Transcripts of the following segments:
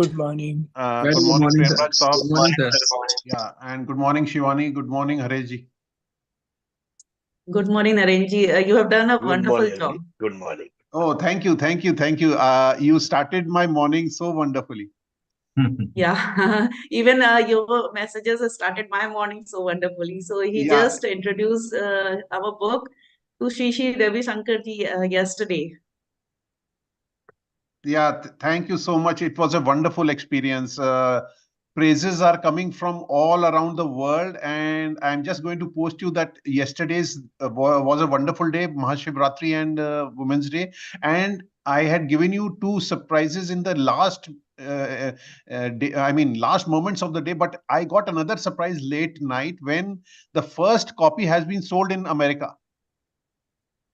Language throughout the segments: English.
Good morning. Very Good good morning, morning, sir. Premraj Saab. Good morning, sir. Yeah, and good morning, Shivani. Good morning, Hareji. Good morning, Narenji. You have done a Good wonderful morning, job. Andy. Good morning. Oh, thank you, thank you, thank you. You started my morning so wonderfully. Yeah, even your messages have started my morning so wonderfully. So he Yeah, just introduced our book to Shishi Ravi Shankar ji yesterday. yeah. Thank you so much. It was a wonderful experience. Praises are coming from all around the world, and I'm just going to post you that yesterday's was a wonderful day, Mahashivratri and Women's Day, and I had given you two surprises in the last day, I mean last moments of the day, but I got another surprise late night when the first copy has been sold in America.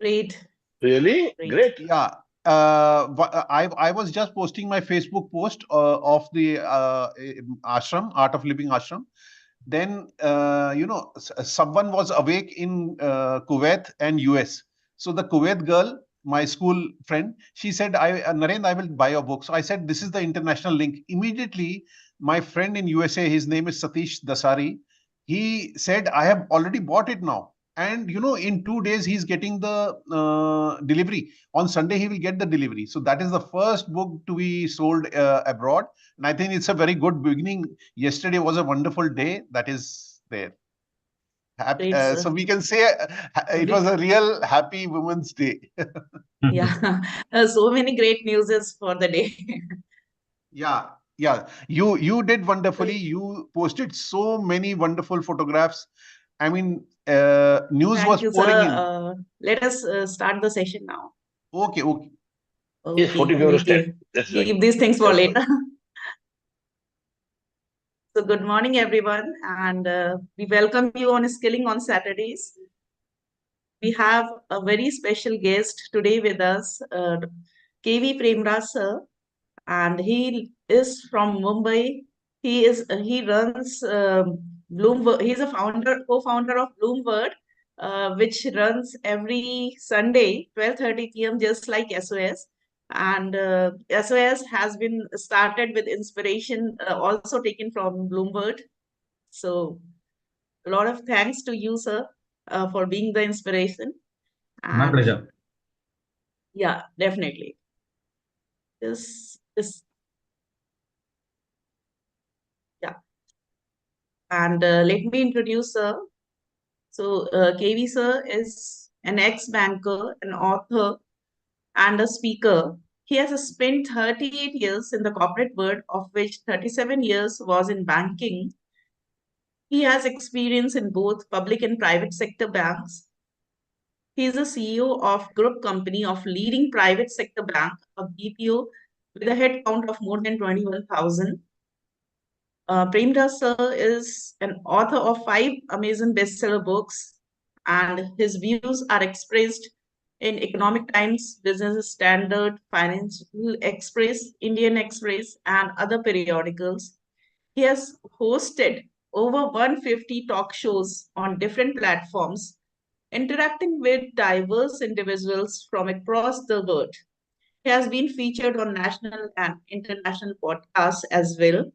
Great, Really? great. Great. Yeah. I was just posting my Facebook post of the ashram, Art of Living ashram. Then someone was awake in Kuwait and US. So the Kuwait girl, my school friend, she said, Narendra, I will buy your book. So I said, this is the international link. Immediately, my friend in USA, his name is Satish Dasari, he said, I have already bought it now. And in 2 days, he's getting the delivery. On Sunday, he will get the delivery. So that is the first book to be sold abroad. And I think it's a very good beginning. Yesterday was a wonderful day. That is there. Happy, Great, so sir. we can say it was a real happy Women's Day. Yeah, so many great newses for the day. Yeah, yeah. You did wonderfully. You posted so many wonderful photographs. I mean, news Thank was you, pouring in. sir. Let us start the session now. Okay, okay. Yes, Okay, 44 step. we That's right. keep these things for That's later. fine. So good morning, everyone, and we welcome you on Skilling on Saturdays. We have a very special guest today with us, KV Premraj sir, and he is from Mumbai. He runs Bloomberg. He's a co-founder of Bloomberg, which runs every Sunday 12:30 p.m. just like SOS. And SOS has been started with inspiration, also taken from Bloomberg. So a lot of thanks to you, sir, for being the inspiration. My And pleasure. yeah, definitely. This yeah. And let me introduce sir. So KV sir is an ex-banker, an author, and a speaker. He has spent 38 years in the corporate world, of which 37 years was in banking. He has experience in both public and private sector banks. He is the CEO of group company of leading private sector bank, a BPO, with a head count of more than 21,000. Premdas sir is an author of 5 amazing bestseller books, and his views are expressed in Economic Times, Business Standard, Financial Express, Indian Express, and other periodicals. He has hosted over 150 talk shows on different platforms, interacting with diverse individuals from across the world. He has been featured on national and international podcasts as well.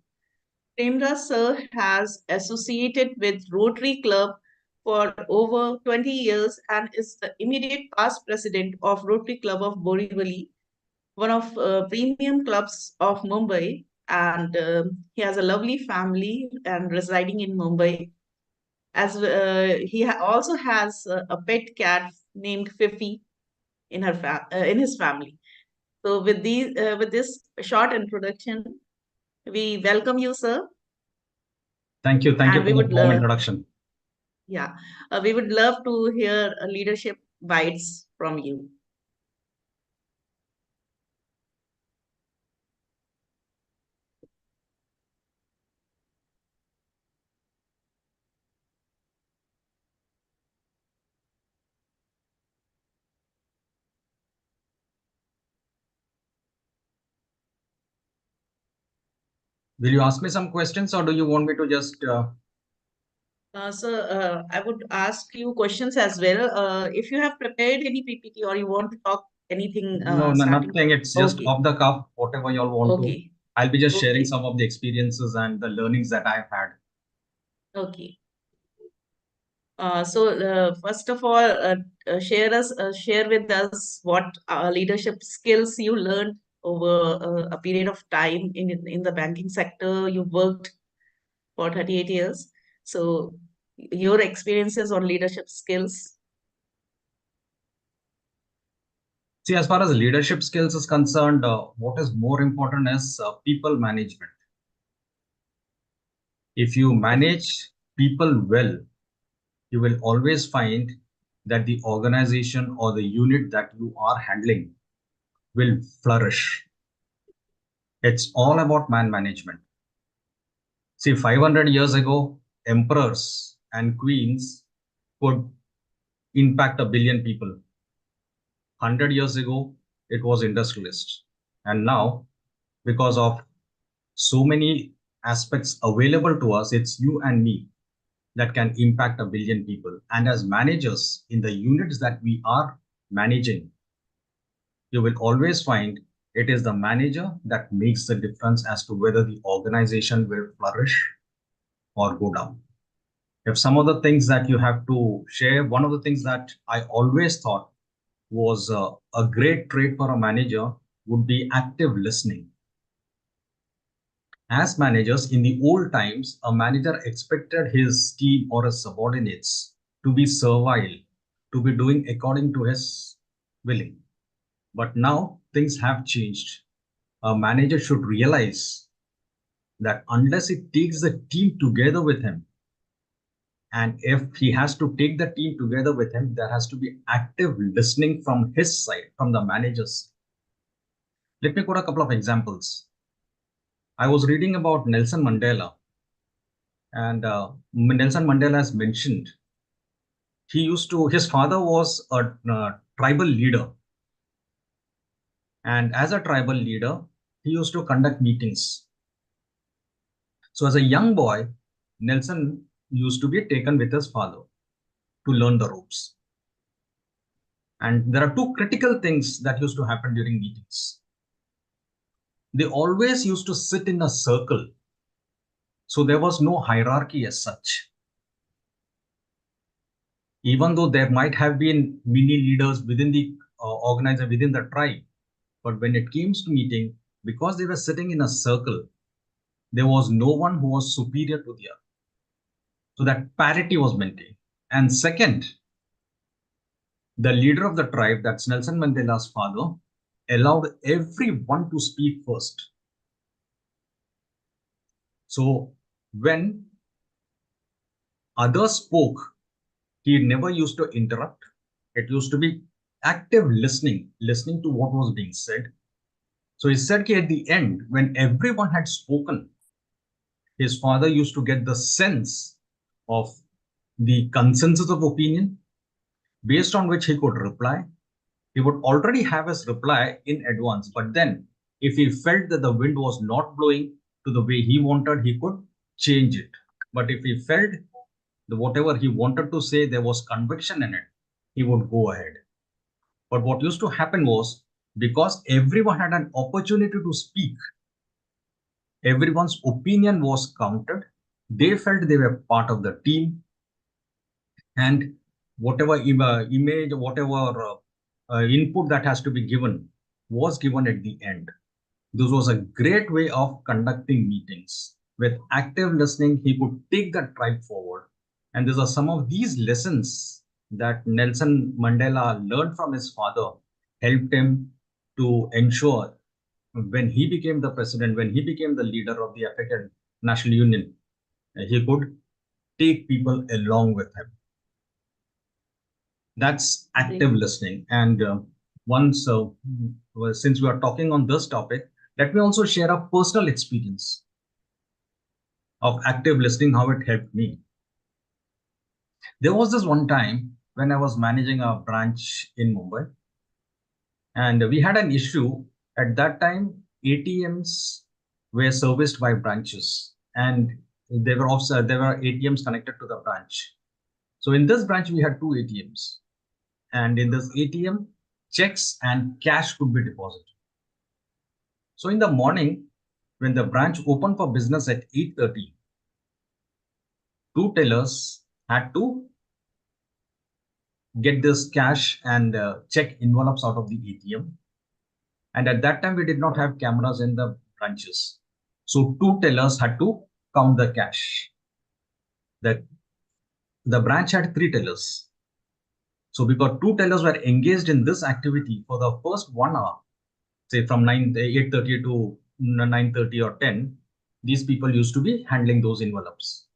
Premraj sir has associated with Rotary Club for over 20 years and is the immediate past president of Rotary Club of Borivali, one of premium clubs of Mumbai. And he has a lovely family and residing in Mumbai. As he also has a pet cat named Fifi in his family. So with this short introduction, we welcome you, sir. Thank you. Thank you And we for the would warm introduction. yeah, we would love to hear leadership bites from you. Will you ask me some questions or do you want me to just... So I would ask you questions as well. If you have prepared any PPT or you want to talk anything No, starting. nothing. It's just Okay. off the cuff, whatever you all want Okay. I'll be just sharing Okay. some of the experiences and the learnings that I've had. Okay. First of all, share with us what leadership skills you learned over a period of time in the banking sector. You worked for 38 years. So your experiences on leadership skills. See, as far as leadership skills is concerned, what is more important is people management. If you manage people well, you will always find that the organization or the unit that you are handling will flourish. It's all about man management. See, 500 years ago, emperors and queens could impact a billion people. 100 years ago, it was industrialists. And now, because of so many aspects available to us, it's you and me that can impact a billion people. And as managers in the units that we are managing, you will always find it is the manager that makes the difference as to whether the organization will flourish or go down. If some of the things that you have to share, one of the things that I always thought was a great trait for a manager would be active listening. As managers in the old times, a manager expected his team or his subordinates to be servile, to be doing according to his willing. But now things have changed. A manager should realize that unless he takes the team together with him, and if he has to take the team together with him, there has to be active listening from his side, from the manager's. Let me quote a couple of examples. I was reading about Nelson Mandela, and Nelson Mandela has mentioned his father was a tribal leader. And as a tribal leader, he used to conduct meetings. So as a young boy, Nelson used to be taken with his father to learn the ropes. And there are two critical things that used to happen during meetings. They always used to sit in a circle. So there was no hierarchy as such. Even though there might have been mini leaders within the organizer, within the tribe, but when it came to meeting, because they were sitting in a circle, there was no one who was superior to the other. So that parity was maintained. And second, the leader of the tribe, that's Nelson Mandela's father, allowed everyone to speak first. So when others spoke, he never used to interrupt. It used to be active listening to what was being said. So he said at the end, when everyone had spoken, his father used to get the sense of the consensus of opinion based on which he could reply. He would already have his reply in advance, but then if he felt that the wind was not blowing to the way he wanted, he could change it. But if he felt that whatever he wanted to say, there was conviction in it, he would go ahead. But what used to happen was, because everyone had an opportunity to speak, everyone's opinion was counted, they felt they were part of the team, and whatever image, whatever input that has to be given was given at the end. This was a great way of conducting meetings. With active listening, he could take the tribe forward. And these are some of these lessons that Nelson Mandela learned from his father, helped him to ensure when he became the president, when he became the leader of the African National Union, he could take people along with him. That's active listening. And since we are talking on this topic, let me also share a personal experience of active listening, how it helped me. There was this one time when I was managing a branch in Mumbai, and we had an issue. At that time, ATMs were serviced by branches, and there were ATMs connected to the branch. So in this branch, we had two ATMs. And in this ATM, checks and cash could be deposited. So in the morning, when the branch opened for business at 8:30, two tellers had to get this cash and check envelopes out of the ATM. And at that time, we did not have cameras in the branches. So two tellers had to count the cash. The branch had three tellers. So because two tellers were engaged in this activity for the first 1 hour, say from 8:30 to 9:30 or 10, these people used to be handling those envelopes.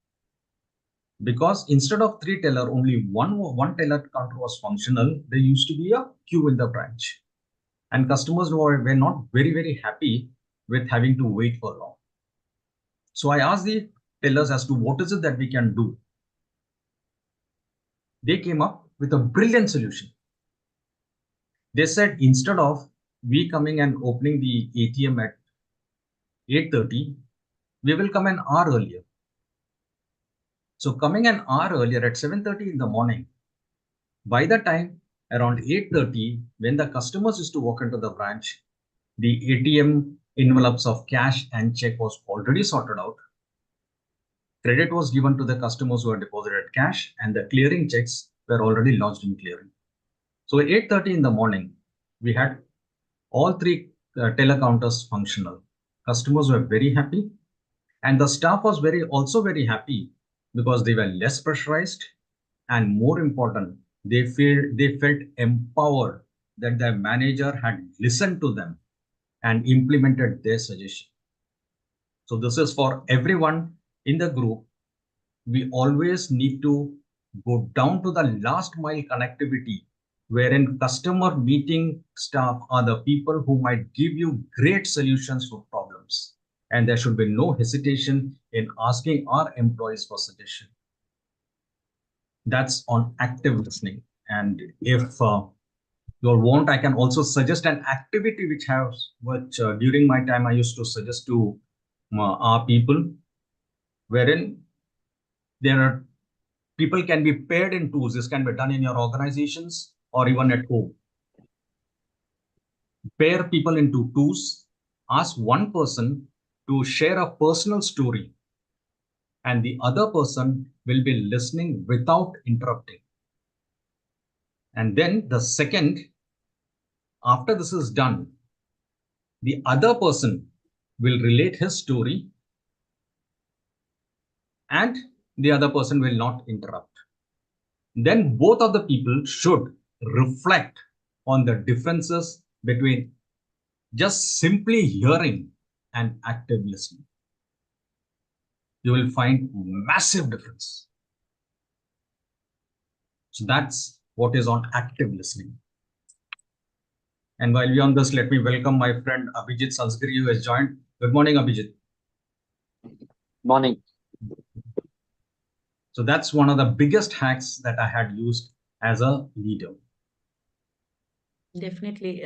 Because instead of three teller, only one teller counter was functional, there used to be a queue in the branch. And customers were not very, very happy with having to wait for long. So I asked the tellers as to what is it that we can do. They came up with a brilliant solution. They said instead of we coming and opening the ATM at 8:30, we will come an hour earlier. So coming an hour earlier at 7:30 in the morning, by the time around 8:30, when the customers used to walk into the branch, the ATM envelopes of cash and check was already sorted out. Credit was given to the customers who had deposited cash, and the clearing checks were already lodged in clearing. So at 8:30 in the morning, we had all three teller counters functional. Customers were very happy, and the staff was also very happy because they were less pressurized, and more important, they felt empowered that their manager had listened to them and implemented their suggestion. So this is for everyone in the group. We always need to go down to the last mile connectivity, wherein customer meeting staff are the people who might give you great solutions to problems. And there should be no hesitation in asking our employees for suggestion. That's on active listening. And if you all want, I can also suggest an activity which during my time I used to suggest to our people, wherein people can be paired in twos. This can be done in your organizations or even at home. Pair people into twos, ask one person to share a personal story, and the other person will be listening without interrupting. And then the second, after this is done, the other person will relate his story and the other person will not interrupt. Then both of the people should reflect on the differences between just simply hearing and active listening. You will find massive difference. So that's what is on active listening. And while we're on this, let me welcome my friend Abhijit Sansgiri, who has joined. Good morning, Abhijit. Morning. So that's one of the biggest hacks that I had used as a leader. Definitely.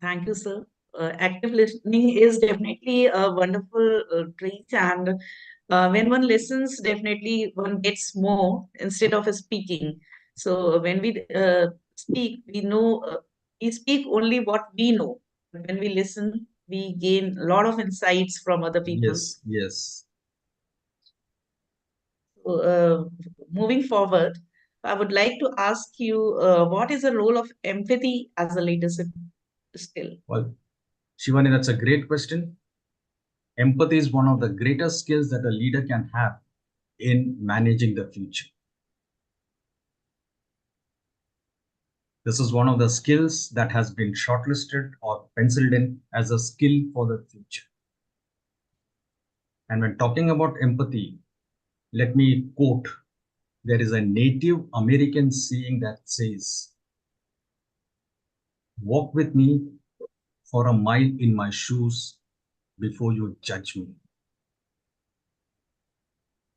Thank you, sir. Active listening is definitely a wonderful trait, and when one listens, definitely one gets more instead of speaking. So when we speak, we speak only what we know. When we listen, we gain a lot of insights from other people. Yes. So, moving forward, I would like to ask you, what is the role of empathy as a leadership skill? Well, Shivani, that's a great question. Empathy is one of the greatest skills that a leader can have in managing the future. This is one of the skills that has been shortlisted or penciled in as a skill for the future. And when talking about empathy, let me quote, there is a Native American saying that says, "Walk with me for a mile in my shoes before you judge me."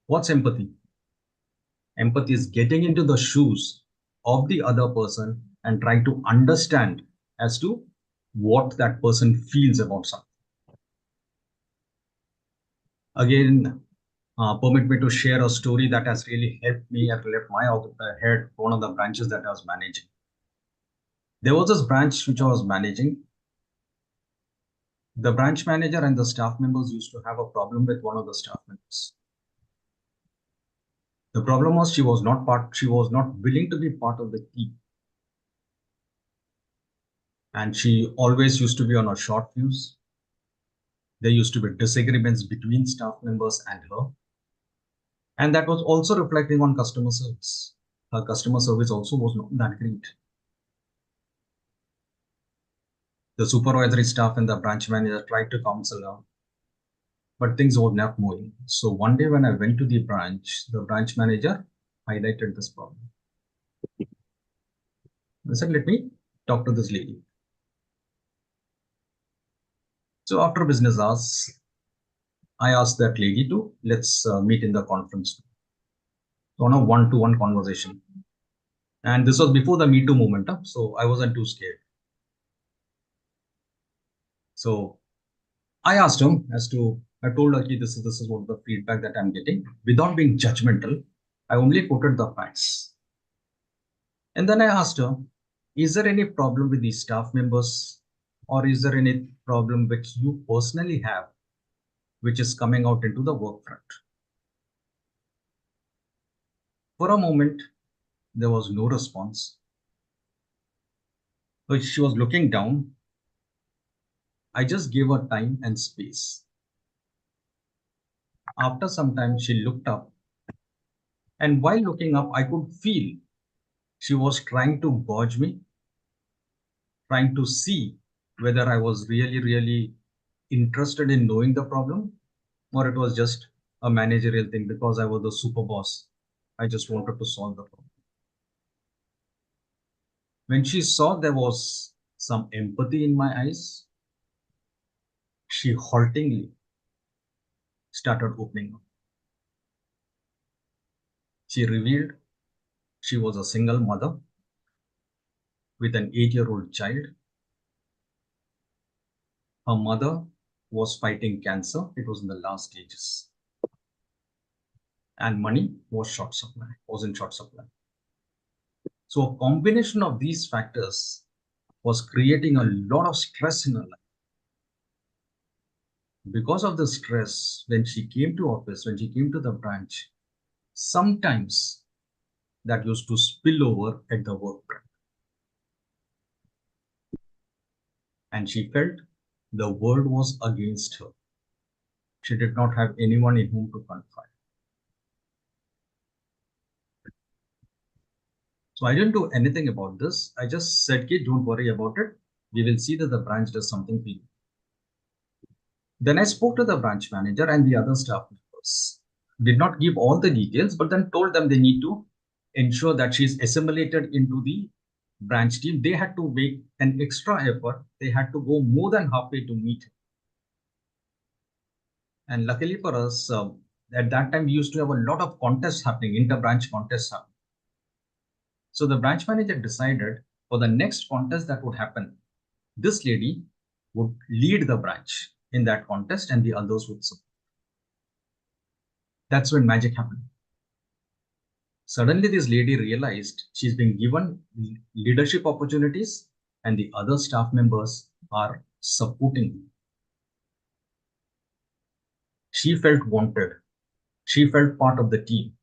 What's empathy? Empathy is getting into the shoes of the other person and trying to understand as to what that person feels about something. Again, permit me to share a story that has really helped me at my head, one of the branches that I was managing. There was this branch which I was managing. The branch manager and the staff members used to have a problem with one of the staff members. The problem was she was not willing to be part of the team. And she always used to be on a short fuse. There used to be disagreements between staff members and her. And that was also reflecting on customer service. Her customer service also was not that great. The supervisory staff and the branch manager tried to counsel her, but things were not moving. So one day when I went to the branch manager highlighted this problem. I said, let me talk to this lady. So after business hours, I asked that lady to let's meet in the conference room. On a one-to-one conversation. And this was before the Me Too movement, so I wasn't too scared. So I asked him I told her, this is what the feedback that I'm getting. Without being judgmental, I only quoted the facts. And then I asked her, is there any problem with the staff members, or is there any problem which you personally have, which is coming out into the work front? For a moment, there was no response. But she was looking down. I just gave her time and space. After some time, she looked up. And while looking up, I could feel she was trying to gauge me, trying to see whether I was really, really interested in knowing the problem, or it was just a managerial thing because I was the super boss. I just wanted to solve the problem. When she saw there was some empathy in my eyes, she haltingly started opening up. She revealed she was a single mother with an 8-year-old child. Her mother was fighting cancer. It was in the last stages. And money was in short supply. So a combination of these factors was creating a lot of stress in her life. Because of the stress, when she came to office, when she came to the branch, sometimes that used to spill over at the work front. And she felt the world was against her. She did not have anyone in whom to confide. So I didn't do anything about this. I just said, kid, don't worry about it. We will see that the branch does something for you. Then I spoke to the branch manager and the other staff members. Did not give all the details, but then told them they need to ensure that she's assimilated into the branch team. They had to make an extra effort. They had to go more than halfway to meet her. And luckily for us, at that time, we used to have a lot of contests happening, inter-branch contests happening. So the branch manager decided for the next contest that would happen, this lady would lead the branch in that contest and the others would support. That's when magic happened. Suddenly, this lady realized she's been given leadership opportunities and the other staff members are supporting her. She felt wanted. She felt part of the team.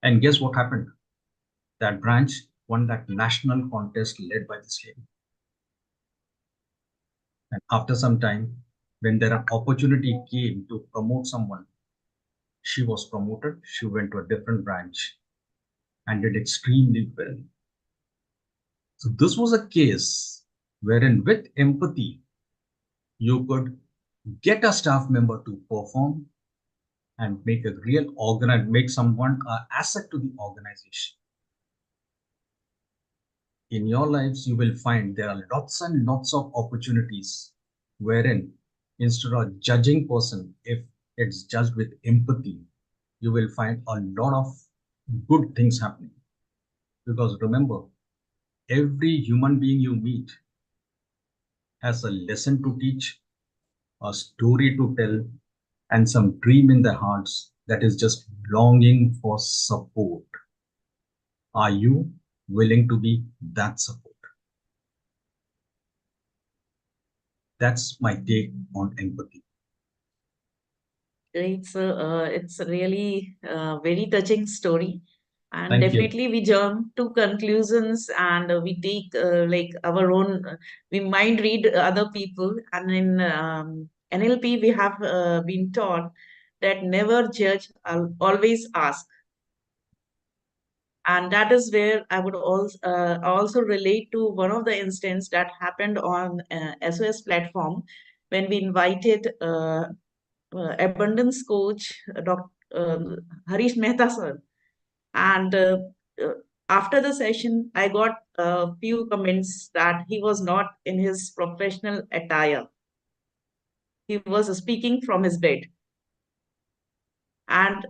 And guess what happened? That branch won that national contest led by this lady. And after some time, when there an opportunity came to promote someone, she was promoted. She went to a different branch and did extremely well. So this was a case wherein with empathy, you could get a staff member to perform and make make someone an asset to the organization. In your lives, you will find there are lots and lots of opportunities wherein instead of judging person, if it's judged with empathy, you will find a lot of good things happening. Because remember, every human being you meet has a lesson to teach, a story to tell, and some dream in their hearts that is just longing for support. Are you willing to be that support? That's my take on empathy. Great, sir. It's a really very touching story. And Thank you. definitely we jump to conclusions and we take like our own, we mind read other people. And in NLP, we have been taught that never judge, always ask. And that is where I would also relate to one of the instances that happened on SOS platform when we invited abundance coach, Dr. Harish Mehta sir. And uh, after the session, I got a few comments that he was not in his professional attire. He was speaking from his bed. And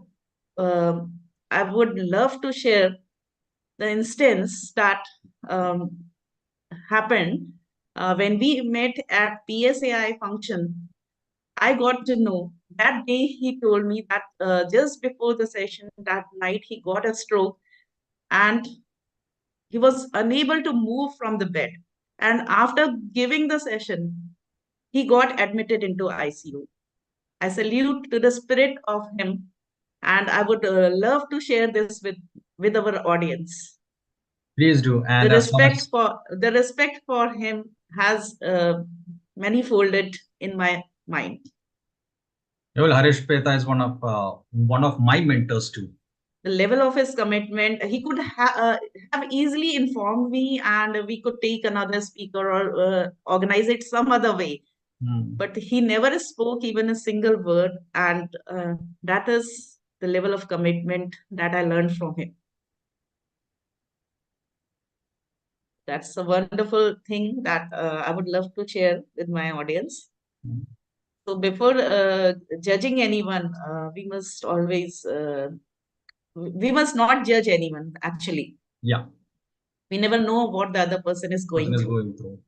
I would love to share the instance that um, happened when we met at PSAI function. I got to know that day he told me that just before the session that night he got a stroke and he was unable to move from the bed. And after giving the session, he got admitted into ICU. I salute to the spirit of him, and I would love to share this with our audience. Please do. And The respect for him has manifolded in my mind. well, Harish Peta is one of my mentors too. The level of his commitment, he could have easily informed me and we could take another speaker or organize it some other way. But he never spoke even a single word. And that is the level of commitment that I learned from him. That's a wonderful thing that I would love to share with my audience. So before judging anyone, we must always we must not judge anyone, actually. Yeah. We never know what the other person is going through.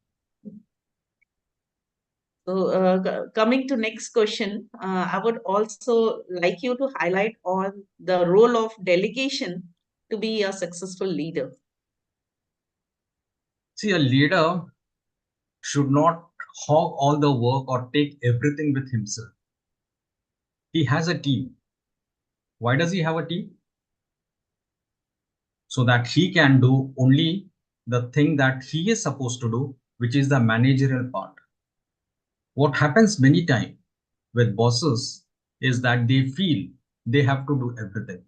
So coming to next question, I would also like you to highlight on the role of delegation to be a successful leader. See, a leader should not hog all the work or take everything with himself. He has a team. Why does he have a team? So that he can do only the thing that he is supposed to do, which is the managerial part. What happens many times with bosses is that they feel they have to do everything.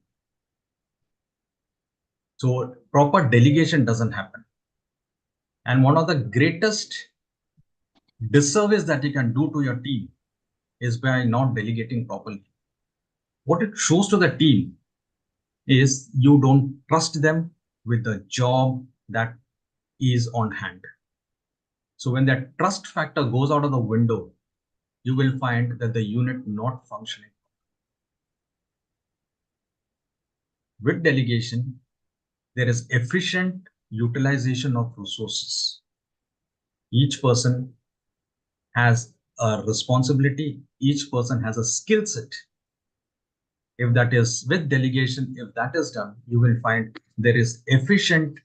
So proper delegation doesn't happen. And one of the greatest disservice that you can do to your team is by not delegating properly. What it shows to the team is you don't trust them with the job that is on hand. So when that trust factor goes out of the window, you will find that the unit not functioning. With delegation, there is efficient utilization of resources. Each person has a responsibility. Each person has a skill set. If that is with delegation, if that is done, you will find there is efficient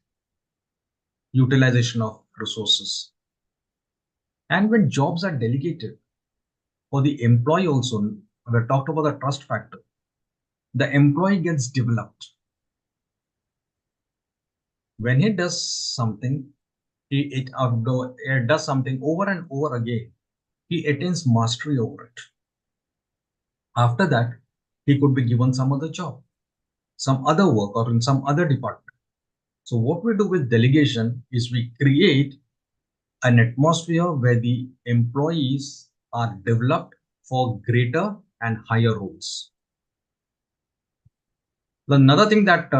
utilization of resources. And when jobs are delegated, for the employee also, we talked about the trust factor, the employee gets developed. When he does something, he does something over and over again, he attains mastery over it. After that, he could be given some other job, some other work, or in some other department. So what we do with delegation is we create an atmosphere where the employees are developed for greater and higher roles. Another thing that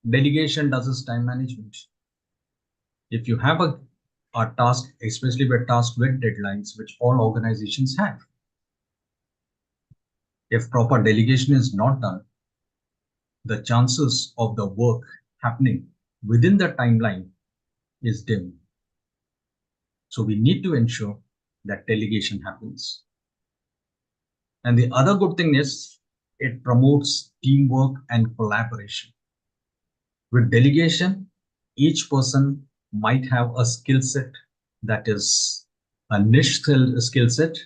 delegation does is time management. If you have a task, especially with task with deadlines, which all organizations have, if proper delegation is not done, the chances of the work happening within the timeline is dim. So we need to ensure that delegation happens. And the other good thing is it promotes teamwork and collaboration. With delegation, each person might have a skill set that is a niche skill set,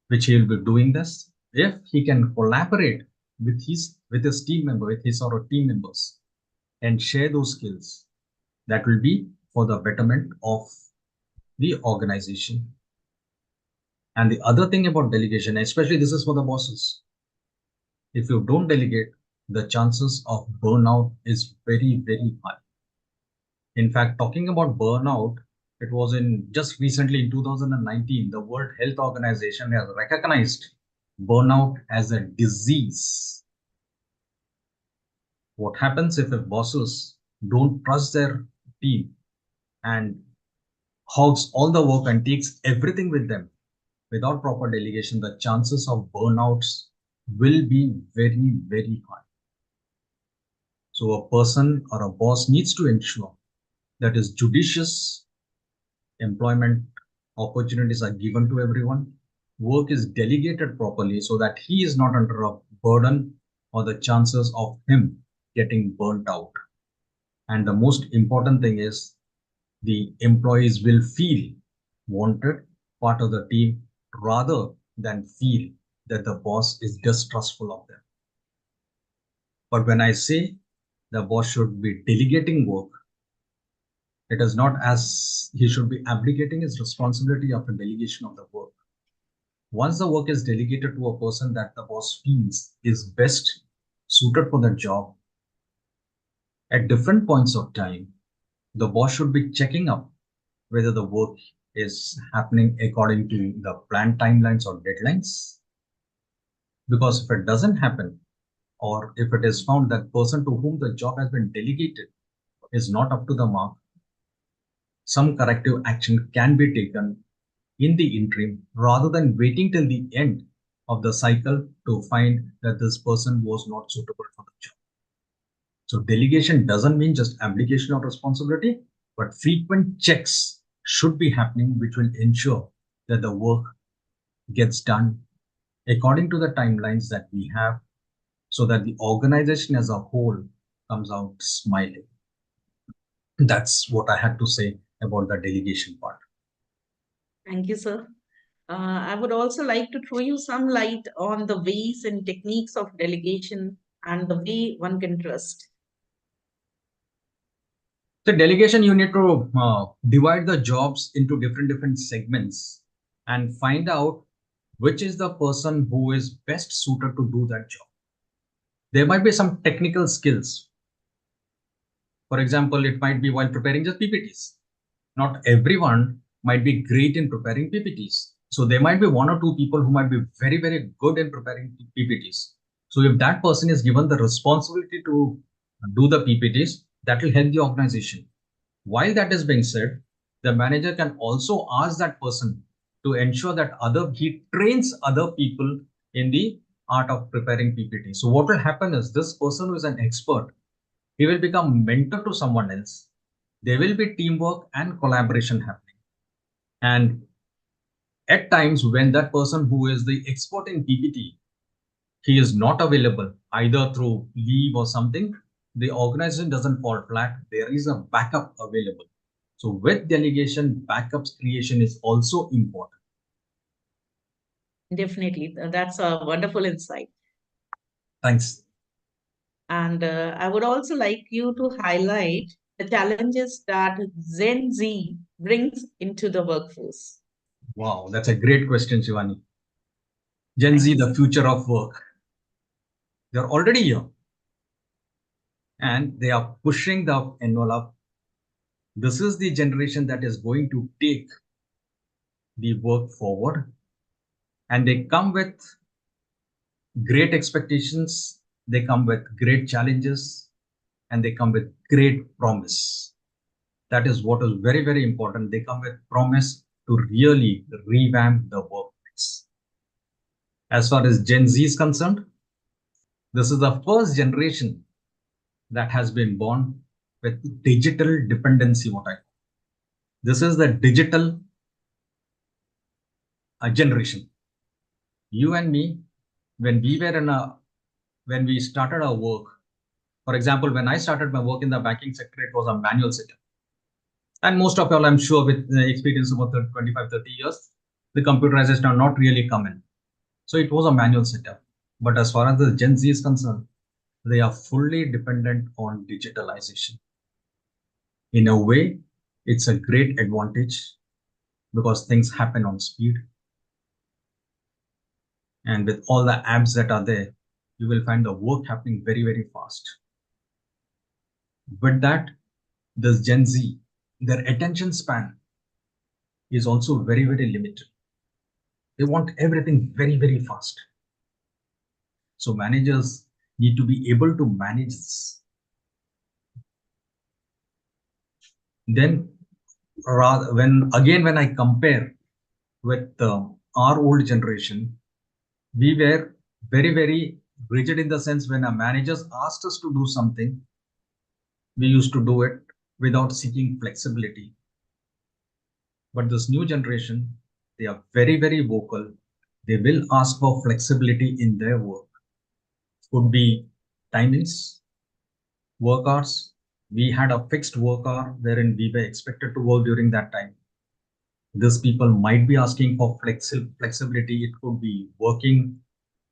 which he will be doing this. If he can collaborate with his team member, with his or her team members, and share those skills, that will be for the betterment of the organization. And the other thing about delegation, especially this is for the bosses, if you don't delegate, the chances of burnout is very, very high. In fact, talking about burnout, it was in just recently in 2019, the World Health Organization has recognized burnout as a disease. What happens if bosses don't trust their team and hogs all the work and takes everything with them without proper delegation? The chances of burnouts will be very, very high. So a person or a boss needs to ensure that is judicious employment opportunities are given to everyone, work is delegated properly so that he is not under a burden or the chances of him getting burnt out. And the most important thing is the employees will feel wanted, part of the team, rather than feel that the boss is distrustful of them. But when I say the boss should be delegating work, it is not as he should be abdicating his responsibility of the delegation of the work. Once the work is delegated to a person that the boss feels is best suited for the job, at different points of time, the boss should be checking up whether the work is happening according to the planned timelines or deadlines. Because if it doesn't happen, or if it is found that person to whom the job has been delegated is not up to the mark, some corrective action can be taken in the interim rather than waiting till the end of the cycle to find that this person was not suitable for the job. So delegation doesn't mean just abdication of responsibility, but frequent checks should be happening, which will ensure that the work gets done according to the timelines that we have, so that the organization as a whole comes out smiling. That's what I had to say about the delegation part. Thank you, sir. I would also like to throw you some light on the ways and techniques of delegation and the way one can trust. So delegation, you need to divide the jobs into different segments and find out which is the person who is best suited to do that job. There might be some technical skills. For example, it might be while preparing just PPTs. Not everyone might be great in preparing PPTs. So there might be one or two people who might be very, very good in preparing PPTs. So if that person is given the responsibility to do the PPTs, that will help the organization. While that is being said, the manager can also ask that person to ensure that he trains other people in the art of preparing PPT. So what will happen is this person who is an expert, he will become mentor to someone else. There will be teamwork and collaboration happening. And at times when that person who is the expert in PPT, he is not available either through leave or something, the organization doesn't fall flat. There is a backup available. So with delegation, backups creation is also important. Definitely. That's a wonderful insight. Thanks. And I would also like you to highlight the challenges that Gen Z brings into the workforce. Wow, that's a great question, Shivani. Gen Thank Z, you, the sir. future of work. They're already here and they are pushing the envelope. This is the generation that is going to take the work forward, and they come with great expectations, they come with great challenges, and they come with great promise. That is what is very, very important. They come with promise to really revamp the workplace. As far as Gen Z is concerned, this is the first generation that has been born with digital dependency, what I call. This is the digital generation. You and me, when we started our work, for example, when I started my work in the banking sector, it was a manual setup. And most of all, I'm sure with the experience of about 25, 30 years, the computerization are not really common. So it was a manual setup. But as far as the Gen Z is concerned, they are fully dependent on digitalization. In a way, it's a great advantage because things happen on speed. And with all the apps that are there, you will find the work happening very, very fast. With that, this Gen Z, their attention span is also very, very limited. They want everything very, very fast. So managers need to be able to manage this. Then, rather, when I compare with our old generation, we were very, very rigid in the sense when our managers asked us to do something, we used to do it without seeking flexibility. But this new generation, they are very, very vocal. They will ask for flexibility in their work. Could be timings, work hours. We had a fixed work hour wherein we were expected to work during that time. These people might be asking for flexibility. It could be working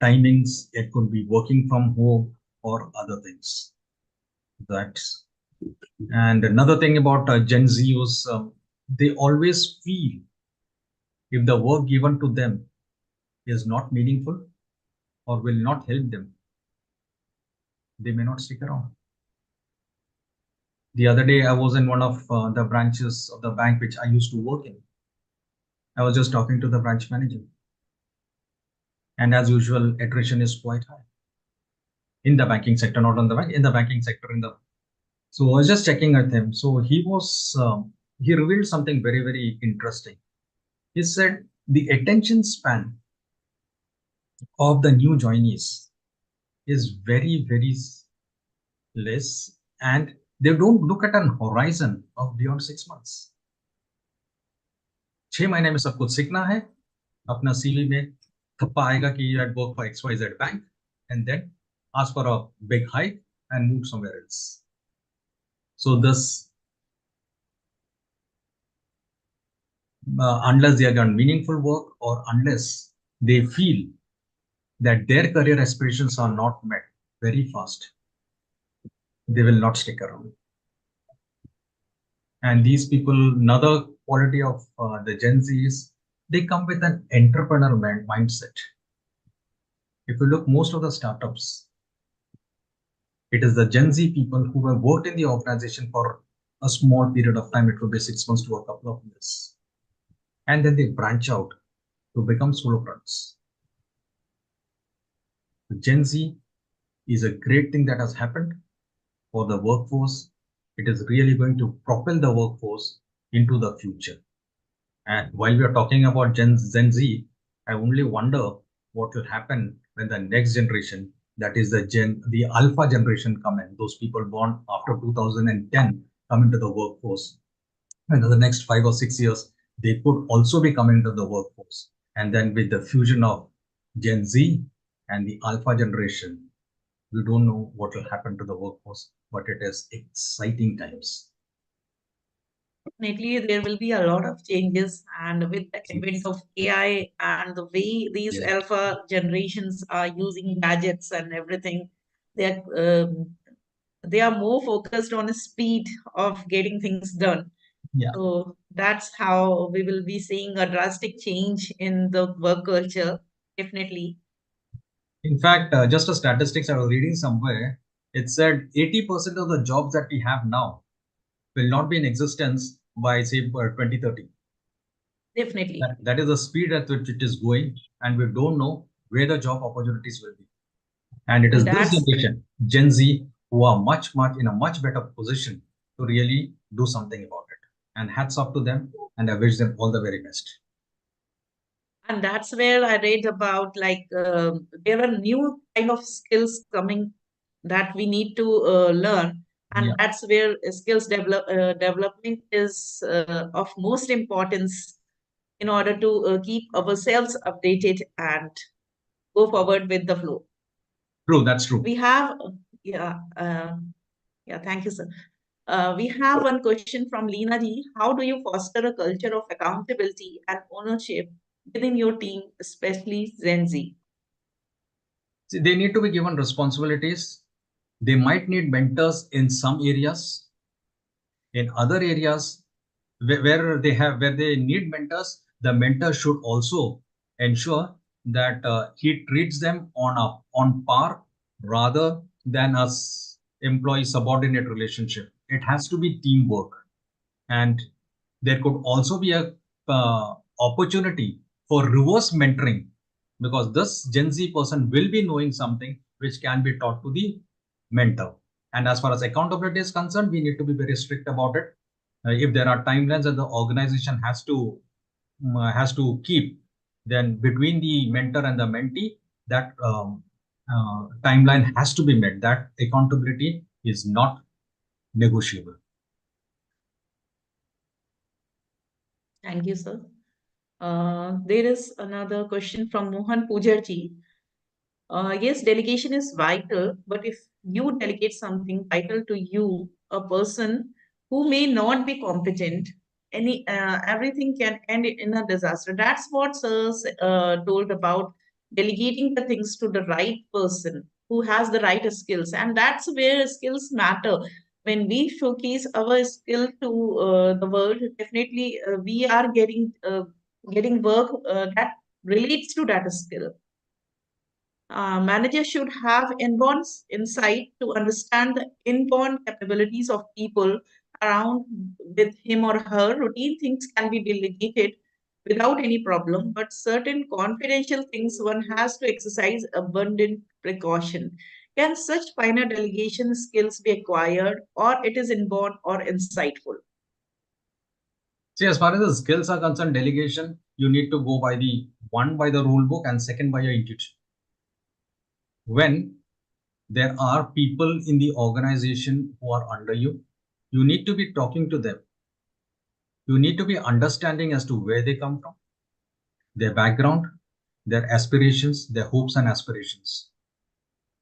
timings, it could be working from home or other things. That's and another thing about Gen Z was they always feel if the work given to them is not meaningful or will not help them, they may not stick around. The other day, I was in one of the branches of the bank which I used to work in. I was just talking to the branch manager. And as usual, attrition is quite high in the banking sector, not on the bank, in the banking sector. So I was just checking with him. So he revealed something very, very interesting. He said the attention span of the new joinees is very, very less, and they don't look at an horizon of beyond 6 months. 6 महीने में सब कुछ सीखना है, अपना CV में थप्पा आएगा कि you had worked for XYZ bank, and then ask for a big hike and move somewhere else. So this, unless they have done meaningful work or unless they feel that their career aspirations are not met very fast, they will not stick around. And these people, another quality of the Gen Z is they come with an entrepreneurial mindset. If you look, most of the startups, it is the Gen Z people who have worked in the organization for a small period of time. It will be 6 months to a couple of years. And then they branch out to become solopreneurs. The Gen Z is a great thing that has happened for the workforce. It is really going to propel the workforce into the future. And while we are talking about Gen Z, I only wonder what will happen when the next generation, that is the Alpha generation, come in. Those people born after 2010 come into the workforce. And in the next 5 or 6 years, they could also be coming into the workforce. And then with the fusion of Gen Z and the Alpha generation, we don't know what will happen to the workforce, but it is exciting times. Definitely, there will be a lot of changes, and with the advent of AI and the way these Yeah. alpha generations are using gadgets and everything, they're they are more focused on the speed of getting things done. Yeah. So that's how we will be seeing a drastic change in the work culture. Definitely. In fact, just a statistics I was reading somewhere, it said 80% of the jobs that we have now will not be in existence by, say, 2030. Definitely. That is the speed at which it is going, and we don't know where the job opportunities will be. And it is this generation, Gen Z, who are much in a much better position to really do something about it. And hats off to them, and I wish them all the very best. And that's where I read about there are new kind of skills coming that we need to learn, and Yeah. that's where skills development is of most importance in order to keep ourselves updated and go forward with the flow. True, that's true. We have, yeah, yeah. Thank you, sir. We have one question from Leena ji. How do you foster a culture of accountability and ownership within your team, especially Gen Z? See, they need to be given responsibilities. They might need mentors in some areas. In other areas where they need mentors, the mentor should also ensure that he treats them on par rather than a employee subordinate relationship. It has to be teamwork, and there could also be a opportunity for reverse mentoring, because this Gen Z person will be knowing something which can be taught to the mentor. And as far as accountability is concerned, we need to be very strict about it. If there are timelines that the organization has to keep, then between the mentor and the mentee, that timeline has to be met. That accountability is not negotiable. Thank you, sir. There is another question from Mohan Pujarji. Yes, delegation is vital, but if you delegate something vital to you, a person who may not be competent, everything can end in a disaster. That's what Sir told about delegating the things to the right person who has the right skills, and that's where skills matter. When we showcase our skill to the world, definitely we are getting work that relates to that skill. Managers should have inborn insight to understand the inborn capabilities of people around with him or her. Routine things can be delegated without any problem, but certain confidential things one has to exercise abundant precaution. Can such finer delegation skills be acquired, or it is inborn or insightful? See, as far as the skills are concerned, delegation, you need to go by the rule book, and second by your intuition. When there are people in the organization who are under you, you need to be talking to them. You need to be understanding as to where they come from, their background, their aspirations, their hopes and aspirations.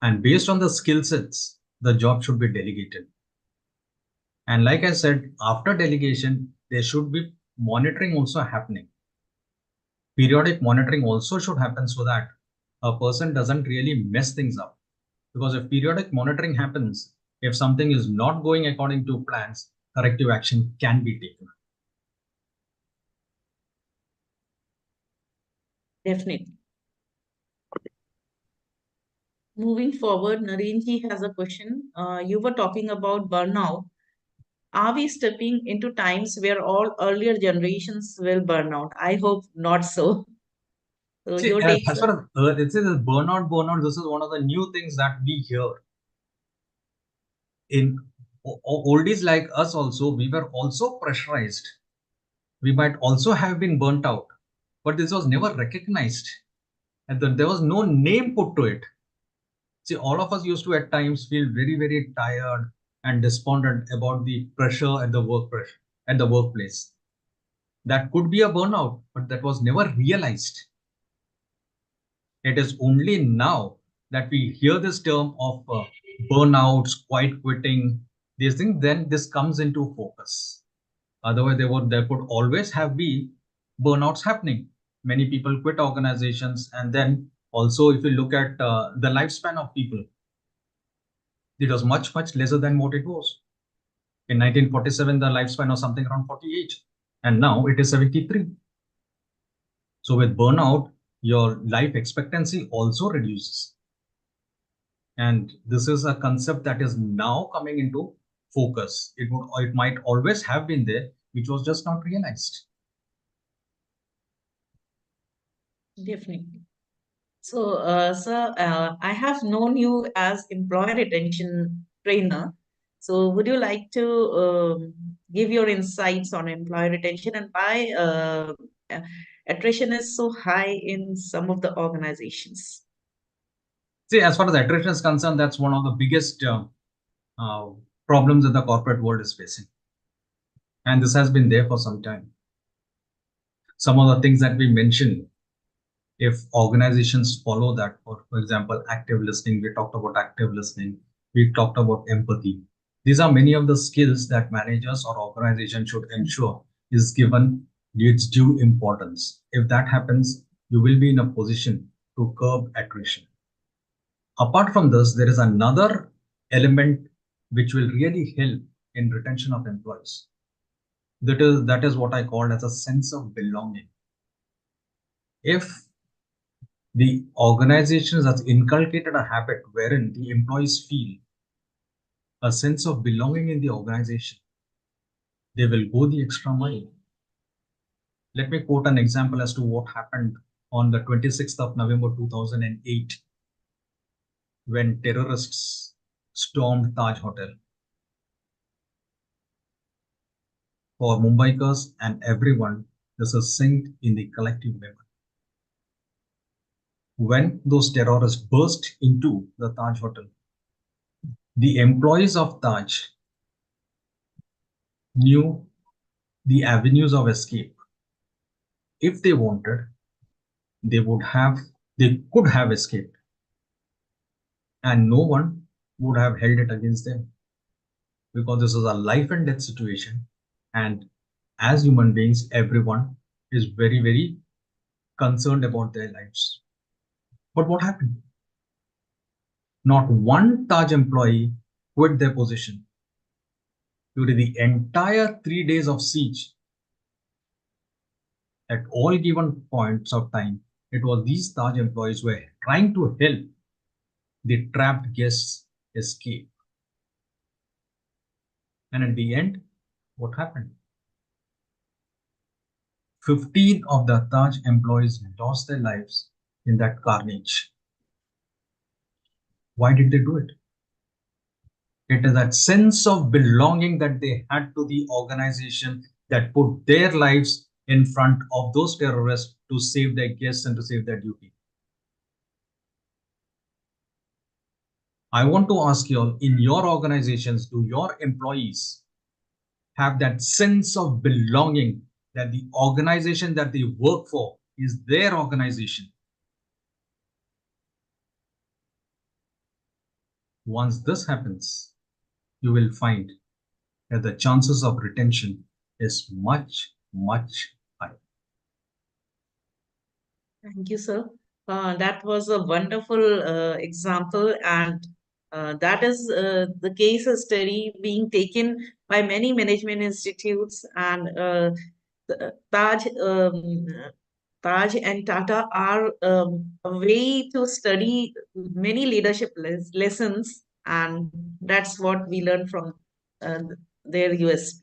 And based on the skill sets, the job should be delegated. And like I said, after delegation, there should be monitoring also happening. Periodic monitoring also should happen so that a person doesn't really mess things up. Because if periodic monitoring happens, if something is not going according to plans, corrective action can be taken. Definitely. Moving forward, Narenji has a question. You were talking about burnout. Are we stepping into times where all earlier generations will burn out? I hope not so. So See, your take, as sir? far as it says burnout, this is one of the new things that we hear. In oldies like us also, we were also pressurized. We might also have been burnt out, but this was never recognized. And there was no name put to it. See, all of us used to at times feel very, very tired and despondent about the pressure at the workplace. That could be a burnout, but that was never realized. It is only now that we hear this term of burnouts, quiet quitting, these things, then this comes into focus. Otherwise, there could always have been burnouts happening. Many people quit organizations, and then also if you look at the lifespan of people, it was much, much lesser than what it was. In 1947, the lifespan was something around 48, and now it is 73. So with burnout, your life expectancy also reduces. And this is a concept that is now coming into focus. It might always have been there, which was just not realized. Definitely. So, sir, I have known you as employer retention trainer. So, would you like to give your insights on employer retention and why attrition is so high in some of the organizations? See, as far as attrition is concerned, that's one of the biggest problems that the corporate world is facing. And this has been there for some time. Some of the things that we mentioned, if organizations follow that, for example, active listening, we talked about active listening, we talked about empathy. These are many of the skills that managers or organizations should ensure is given its due importance. If that happens, you will be in a position to curb attrition. Apart from this, there is another element which will really help in retention of employees. That is what I call as a sense of belonging. If the organization has inculcated a habit wherein the employees feel a sense of belonging in the organization, they will go the extra mile. Let me quote an example as to what happened on the 26th of November 2008 when terrorists stormed Taj Hotel. For Mumbaikars and everyone, this is synced in the collective memory. When those terrorists burst into the Taj Hotel, the employees of Taj knew the avenues of escape. If they wanted, they could have escaped, and no one would have held it against them, because this is a life and death situation, and as human beings, everyone is very, very concerned about their lives. But what happened? Not one Taj employee quit their position. During the entire 3 days of siege, at all given points of time, it was these Taj employees who were trying to help the trapped guests escape. And at the end, what happened? 15 of the Taj employees lost their lives in that carnage. Why did they do it? It is that sense of belonging that they had to the organization that put their lives in front of those terrorists to save their guests and to save their duty. I want to ask you all, in your organizations, do your employees have that sense of belonging that the organization that they work for is their organization? Once this happens, you will find that the chances of retention is much, much higher. Thank you, sir. That was a wonderful example, and that is the case study being taken by many management institutes, and Taj, Taj and Tata are a way to study many leadership lessons, and that's what we learn from uh, their USP.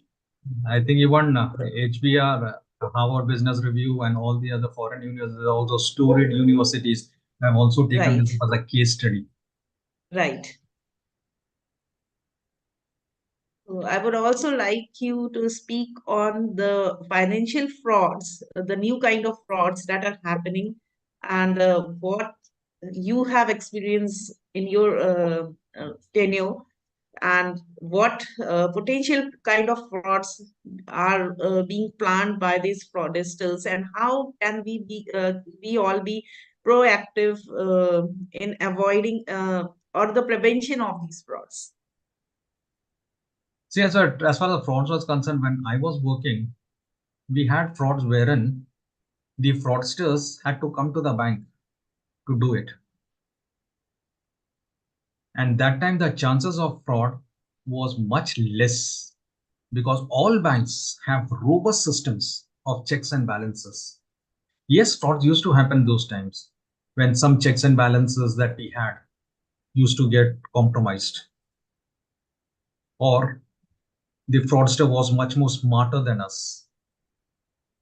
I think even HBR, Harvard Business Review, and all the other foreign universities, also storied universities, have also taken Right, this as a case study. right. So I would also like you to speak on the financial frauds, the new kind of frauds that are happening, and what you have experienced in your tenure, and what potential kind of frauds are being planned by these fraudsters, and how can we all be proactive in avoiding or the prevention of these frauds. See, as far as frauds was concerned, when I was working, we had frauds wherein the fraudsters had to come to the bank to do it. And that time, the chances of fraud was much less because all banks have robust systems of checks and balances. Yes, frauds used to happen those times when some checks and balances that we had used to get compromised, or the fraudster was much more smarter than us,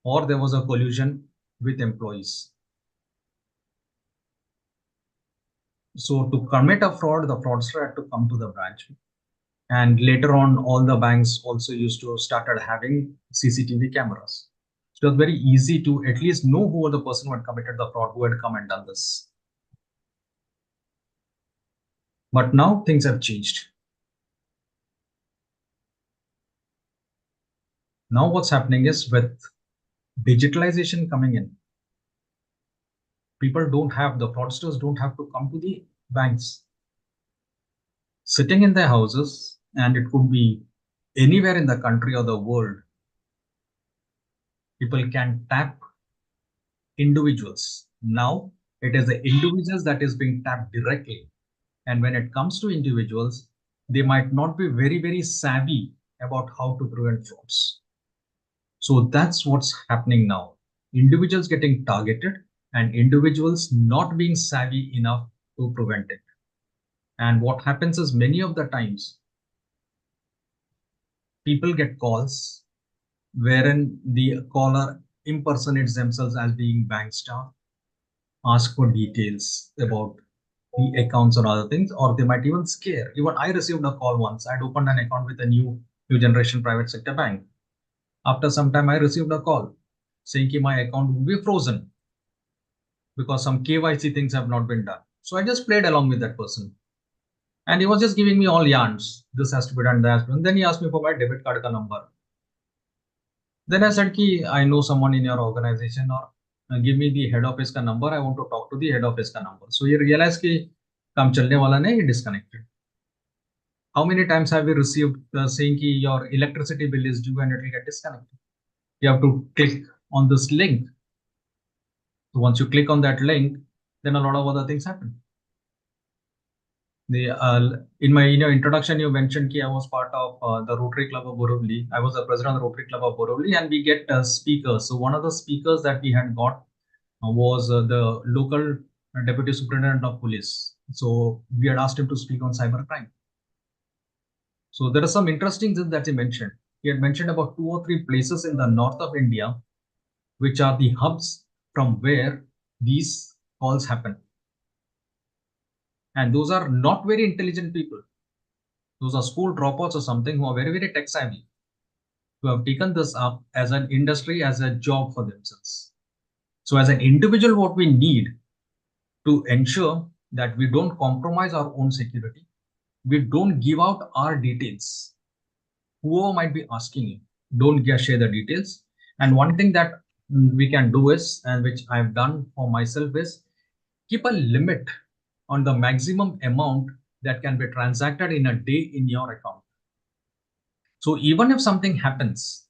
or there was a collusion with employees. So to commit a fraud, the fraudster had to come to the branch. And later on, all the banks also used to started having CCTV cameras. So it was very easy to at least know who was the person who had committed the fraud, who had come and done this. But now things have changed. Now what's happening is, with digitalization coming in, the fraudsters don't have to come to the banks. Sitting in their houses, and it could be anywhere in the country or the world, people can tap individuals. Now it is the individuals that is being tapped directly. And when it comes to individuals, they might not be very savvy about how to prevent frauds. So that's what's happening now. Individuals getting targeted and individuals not being savvy enough to prevent it. And what happens is many of the times people get calls wherein the caller impersonates themselves as being bank staff, ask for details about the accounts or other things, or they might even scare. Even I received a call once. I'd opened an account with a new generation private sector bank. After some time, I received a call saying that my account will be frozen because some KYC things have not been done. So I just played along with that person. And he was just giving me all yarns. This has to be done, that has to be done. Then he asked me for my debit card number. Then I said, I know someone in your organization, or give me the head office ka number. I want to talk to the head office ka number. So he realized कि काम चलने वाला नहीं, he disconnected. How many times have we received saying कि your electricity bill is due and it will get disconnected? You have to click on this link. So once you click on that link, then a lot of other things happen. In your introduction, you mentioned that I was part of the Rotary Club of Borivali. I was the president of the Rotary Club of Borivali, and we get speakers. So one of the speakers that we had got was the local deputy superintendent of police. So we had asked him to speak on cybercrime. So there are some interesting things that he mentioned. He had mentioned about 2 or 3 places in the north of India, which are the hubs from where these calls happen. And those are not very intelligent people. Those are school dropouts or something who are very tech savvy, who have taken this up as an industry, as a job for themselves. So as an individual, what we need to ensure that we don't compromise our own security, we don't give out our details. Whoever might be asking you, don't share the details. And one thing that we can do is, and which I've done for myself, is keep a limit on the maximum amount that can be transacted in a day in your account. So even if something happens,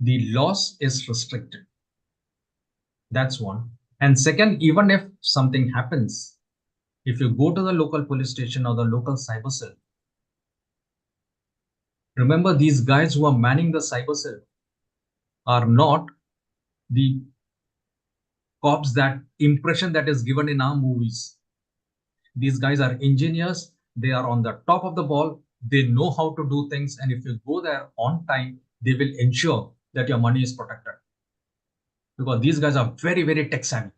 the loss is restricted. That's one. And second, even if something happens, if you go to the local police station or the local cyber cell, remember these guys who are manning the cyber cell are not the cops that impression that is given in our movies. These guys are engineers. They are on the top of the ball. They know how to do things. And if you go there on time, they will ensure that your money is protected. Because these guys are very tech savvy,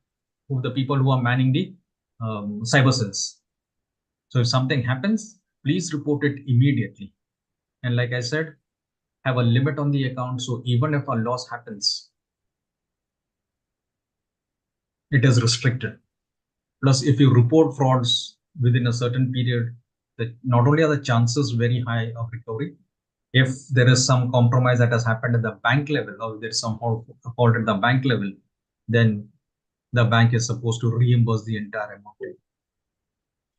who the people who are manning the cyber cells. So if something happens, please report it immediately. And like I said, have a limit on the account. So even if a loss happens, it is restricted. Plus, if you report frauds within a certain period, that not only are the chances very high of recovery, if there is some compromise that has happened at the bank level, or there's some fault at the bank level, then the bank is supposed to reimburse the entire amount.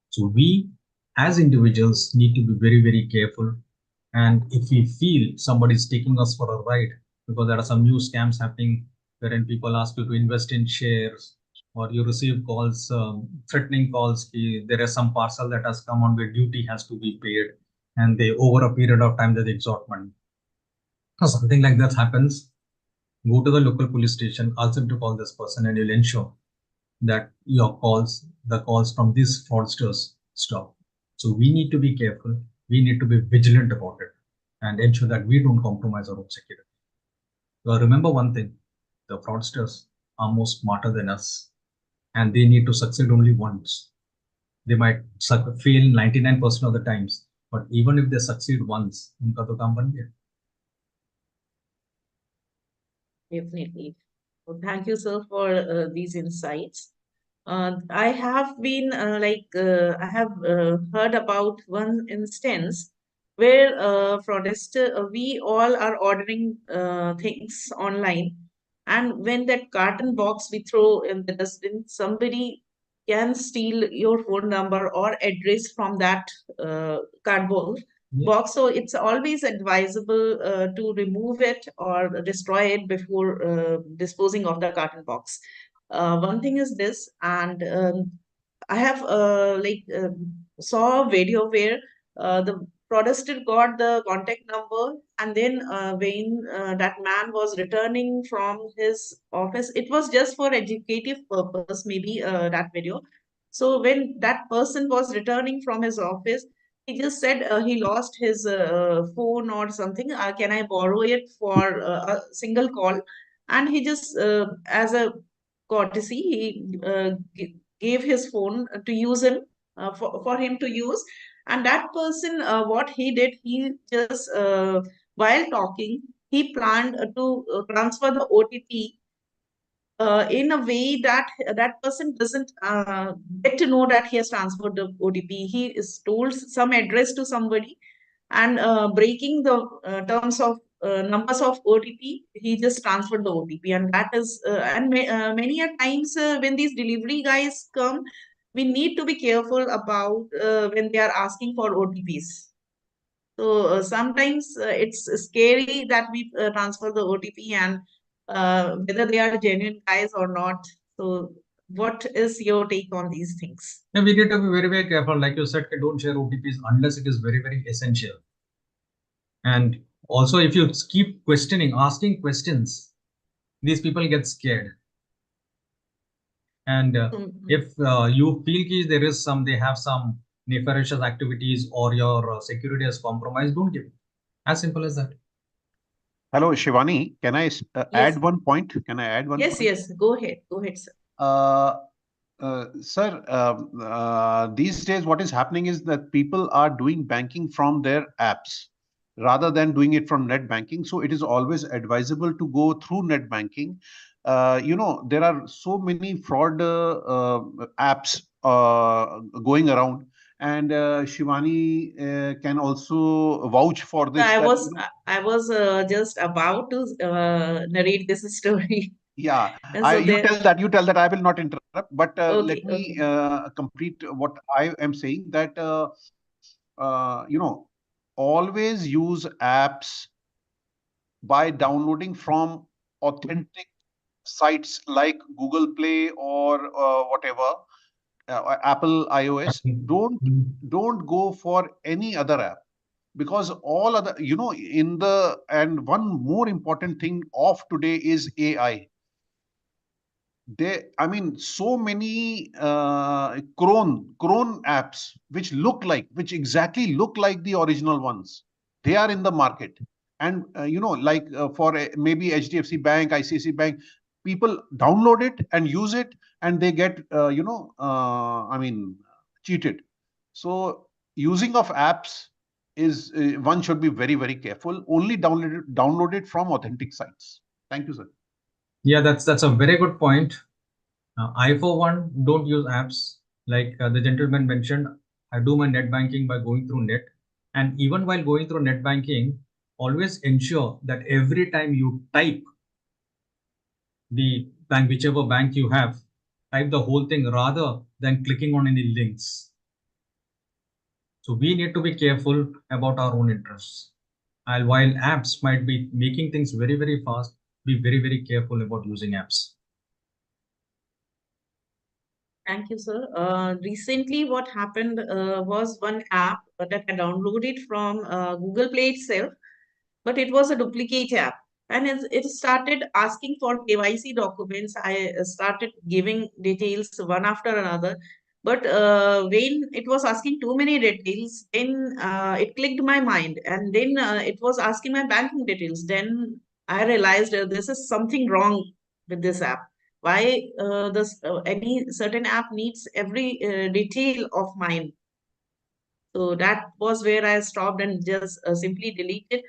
So we as individuals need to be very careful. And if we feel somebody is taking us for a ride, because there are some new scams happening wherein people ask you to invest in shares, or you receive calls, threatening calls, there is some parcel that has come on where duty has to be paid, and they over a period of time they extort money. So something like that happens, go to the local police station, ask them to call this person, and you'll ensure that your calls, the calls from these fraudsters, stop. So we need to be careful. We need to be vigilant about it and ensure that we don't compromise our own security. So remember one thing, the fraudsters are more smarter than us, and they need to succeed only once. They might fail 99% of the times, but even if they succeed once, unka to kaam ban gaya. Definitely. Well, thank you, sir, for these insights. I have been I have heard about one instance where fraudster, we all are ordering things online, and when that carton box we throw in the dustbin, somebody can steal your phone number or address from that cardboard box. So it's always advisable to remove it or destroy it before disposing of the carton box. One thing is this, and I have saw a video where the fraudster got the contact number, and then when that man was returning from his office, it was just for educative purpose, maybe that video. So when that person was returning from his office, he just said he lost his phone or something. Can I borrow it for a single call? And he just, as a courtesy, he gave his phone to use him for him to use. And that person, what he did, he just while talking, he planned to transfer the OTP in a way that that person doesn't get to know that he has transferred the OTP. He is told some address to somebody, and breaking the terms of numbers of OTP, he just transferred the OTP. And that is, many a times when these delivery guys come, we need to be careful about when they are asking for OTPs. So sometimes it's scary that we transfer the OTP, and whether they are genuine guys or not. So, what is your take on these things? Yeah, we need to be very, very careful. Like you said, don't share OTPs unless it is very, very essential. And also, if you keep questioning, asking questions, these people get scared. And if you feel there is they have some nefarious activities or your security is compromised, don't give it. As simple as that. Hello, Shivani. Can I add one point? Can I add one Yes, point? yes. Go ahead. Go ahead, sir. Sir, these days what is happening is that people are doing banking from their apps rather than doing it from net banking. So it is always advisable to go through net banking. There are so many fraud apps going around, and Shivani can also vouch for this. I was just about to narrate this story. Yeah, And so you tell that. I will not interrupt, but let okay, me okay. complete what I am saying, that always use apps by downloading from authentic sites like Google Play or whatever, Apple iOS. Don't go for any other app, because all other, and one more important thing of today is AI. So many clone apps which exactly look like the original ones. They are in the market, and for maybe HDFC Bank, ICICI Bank, people download it and use it, and they get cheated. So using of apps is, one should be very, very careful. Only download it from authentic sites. Thank you, sir. Yeah, that's a very good point. I, for one, don't use apps. Like the gentleman mentioned, I do my net banking by going through net. And even while going through net banking, always ensure that every time you type the bank, whichever bank you have, type the whole thing rather than clicking on any links. So we need to be careful about our own interests. And while apps might be making things very, very fast, be very, very careful about using apps. Thank you, sir. Recently, what happened was one app that I downloaded from Google Play itself, but it was a duplicate app. And it started asking for KYC documents. I started giving details one after another. But when it was asking too many details, then it clicked my mind. And then it was asking my banking details. Then I realized this is something wrong with this app. Why any certain app needs every detail of mine? So that was where I stopped and just simply deleted.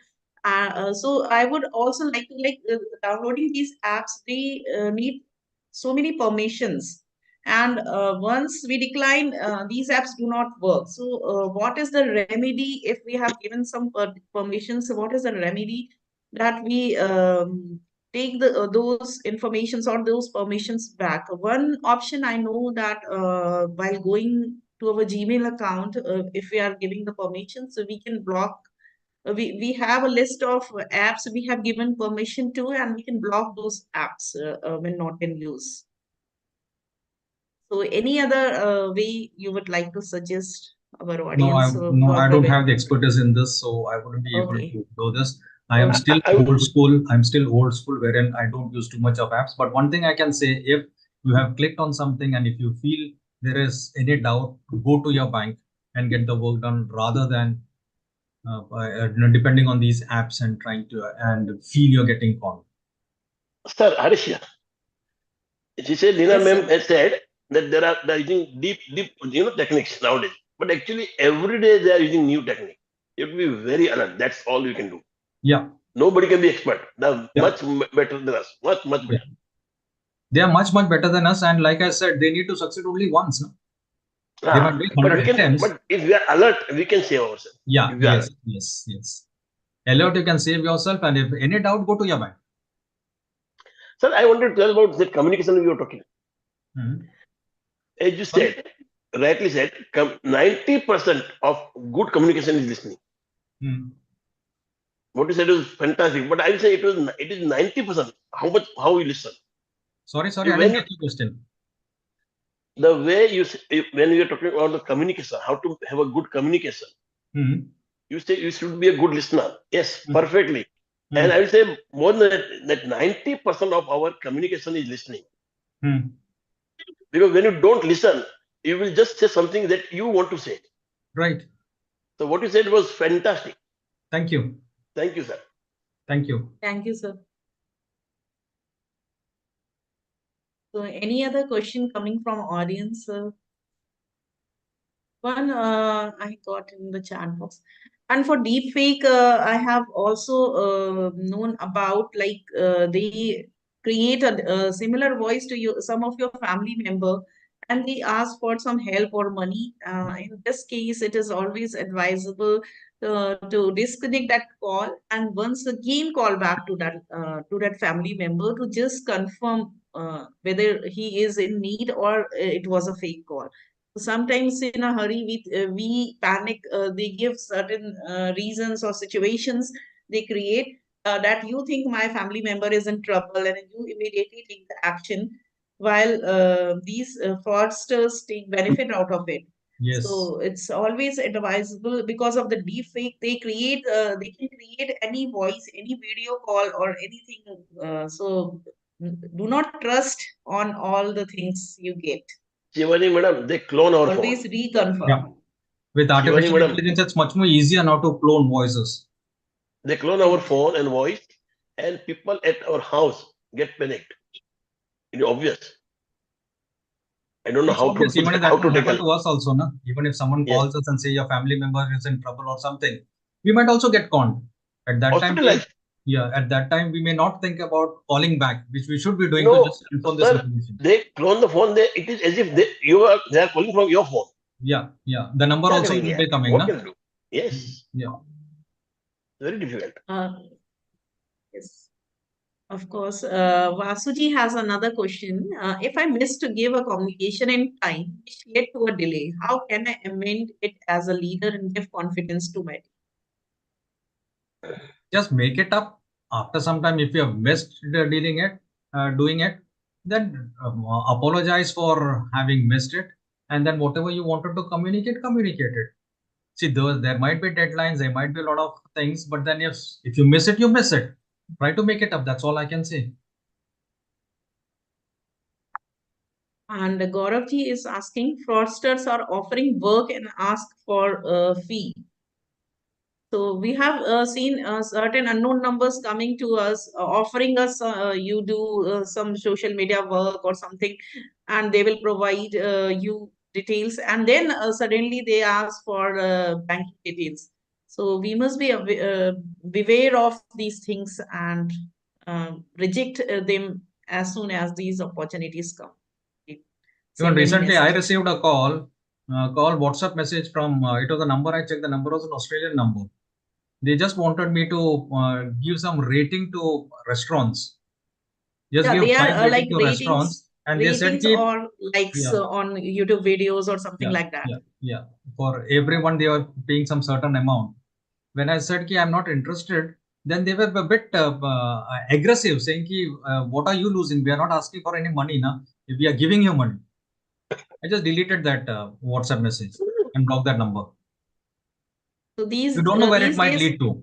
So I would also like to downloading these apps. They need so many permissions, and once we decline, these apps do not work. So what is the remedy if we have given some permissions? What is the remedy that we take those informations or those permissions back. One option I know that while going to our Gmail account, if we are giving the permissions, so we can block. We have a list of apps we have given permission to, and we can block those apps when not in use. So, any other way you would like to suggest our audience I don't have the expertise in this, so I wouldn't be able to do this. I am still old school. I'm still old school, wherein I don't use too much of apps. But one thing I can say, if you have clicked on something and if you feel there is any doubt, go to your bank and get the work done rather than depending on these apps and trying to and feel you're getting conned. Sir, Harisha, she said, Lina ma'am has said that they're using deep, techniques nowadays. But actually, every day they are using new technique. You have to be very alert. That's all you can do. Yeah. Nobody can be expert. They're much better than us. Much better. Yeah. They are much better than us, and like I said, they need to succeed only once. No? They might make 100 attempts. But if we are alert, we can save ourselves. Yeah. Yes. Alert, you can save yourself, and if any doubt, go to your bank. Sir, I wanted to tell about the communication we were talking. As you said, rightly said, 90% of good communication is listening. What you said was fantastic, but I will say it is 90%. How you listen. Sorry, I didn't get your question. The way when we are talking about the communication, how to have a good communication, you say you should be a good listener. Yes, perfectly. And I will say more than that 90% of our communication is listening. Because when you don't listen, you will just say something that you want to say. Right. So what you said was fantastic. Thank you. Thank you, sir. Thank you. Thank you, sir. So any other question coming from audience? One I got in the chat box. And for deepfake, I have also known about they create a similar voice to some of your family member, and they ask for some help or money. In this case, it is always advisable to disconnect that call and once again call back to that family member to just confirm whether he is in need or it was a fake call. Sometimes in a hurry we panic. They give certain reasons or situations they create that you think my family member is in trouble and you immediately take the action while these fraudsters take benefit out of it. Yes. So it's always advisable because of the deep fake they can create any voice, any video call or anything. So do not trust on all the things you get. Shivani madam, they clone our Always phone. reconfirm. Yeah. With artificial intelligence, it's much more easier now to clone voices. They clone our phone and voice, and people at our house get panicked. It's obvious. I don't know how to happen to us also, na? Even if someone calls us and say your family member is in trouble or something, we might also get conned. At that time, at that time, we may not think about calling back, which we should be doing to just confirm this information. They clone the phone. It is as if they are calling from your phone. Yeah. The number also will be coming. What can you do? Yes. Yeah. Very difficult. Yes. Of course. Vasuji has another question. If I miss to give a communication in time, which led to a delay, how can I amend it as a leader and give confidence to my team? Just make it up after some time. If you have missed doing it, then apologize for having missed it, and then whatever you wanted to communicate it. See, there might be deadlines, there might be a lot of things, but then if you miss it, you miss it. Try to make it up. That's all I can say. And Gauravji is asking, fraudsters are offering work and ask for a fee. So we have seen certain unknown numbers coming to us, offering us you do some social media work or something, and they will provide you details, and then suddenly they ask for banking details. So we must be beware of these things and reject them as soon as these opportunities come. Even recently, I received a WhatsApp message from, it was a number, I checked, the number was an Australian number. They just wanted me to give some rating to restaurants. Just Yeah, give they 5 are rating like to restaurants, and they said ratings keep, or likes yeah, on YouTube videos or something yeah, like that. yeah. For everyone, they are paying some certain amount. When I said ki I'm not interested, then they were a bit aggressive, saying ki, what are you losing? We are not asking for any money, na. We are giving you money. I just deleted that WhatsApp message and blocked that number. So You don't know where it these might days, lead to.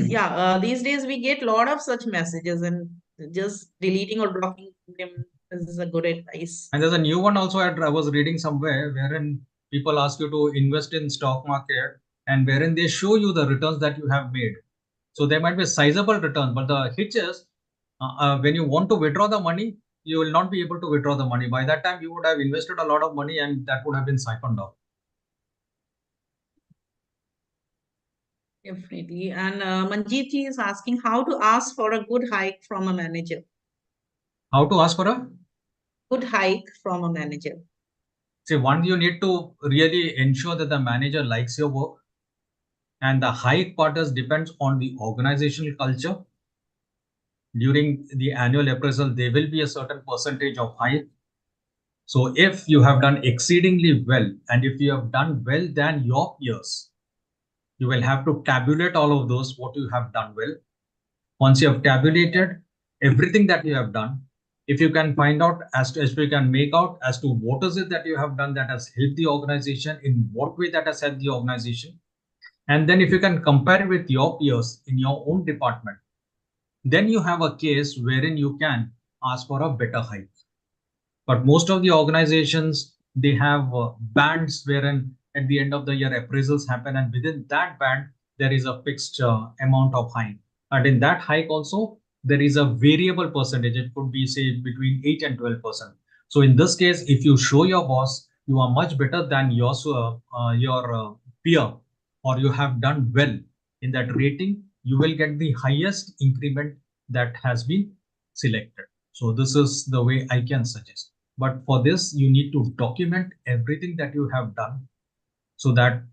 yeah, these days we get a lot of such messages, and just deleting or blocking them is a good advice. And there's a new one also I was reading somewhere wherein people ask you to invest in stock market, and wherein they show you the returns that you have made. So there might be a sizable return, but the hitch is when you want to withdraw the money, you will not be able to withdraw the money. By that time, you would have invested a lot of money, and that would have been siphoned off. Definitely. And Manjeet ji is asking how to ask for a good hike from a manager. How to ask for a? Good hike from a manager. See, one, you need to really ensure that the manager likes your work. And the hike part is depends on the organizational culture. During the annual appraisal, there will be a certain percentage of hike. So if you have done exceedingly well, and if you have done well than your peers, you will have to tabulate all of those, what you have done well. Once you have tabulated everything that you have done, if you can find out as you can make out as to what is it that you have done that has helped the organization, in what way that has helped the organization, and then if you can compare it with your peers in your own department, then you have a case wherein you can ask for a better hike. But most of the organizations, they have bands wherein at the end of the year appraisals happen, and within that band there is a fixed amount of hike, and in that hike also there is a variable percentage. It could be say between 8 and 12%. So in this case, if you show your boss you are much better than your peer, or you have done well in that rating, you will get the highest increment that has been selected. So this is the way I can suggest. But for this, you need to document everything that you have done, so that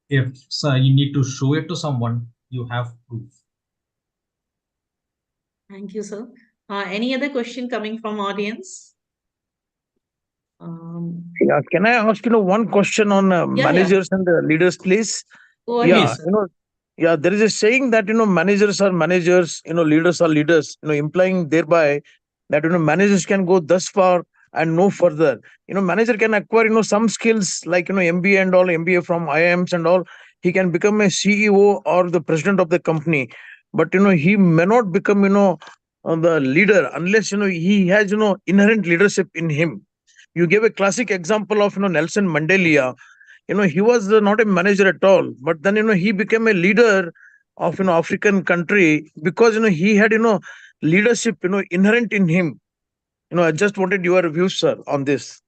if you need to show it to someone, you have proof. Thank you, sir. Any other question coming from audience? Yeah, can I ask one question on Yeah. managers and leaders, please? Go ahead, Yeah, sir. yeah, there is a saying that managers are managers, leaders are leaders, implying thereby that managers can go thus far and no further. Manager can acquire some skills like MBA and all, MBA from IIMs and all. He can become a CEO or the president of the company, but he may not become the leader unless he has inherent leadership in him. You gave a classic example of Nelson Mandela. He was not a manager at all, but then he became a leader of African country because he had leadership inherent in him. I just wanted your views, sir, on this.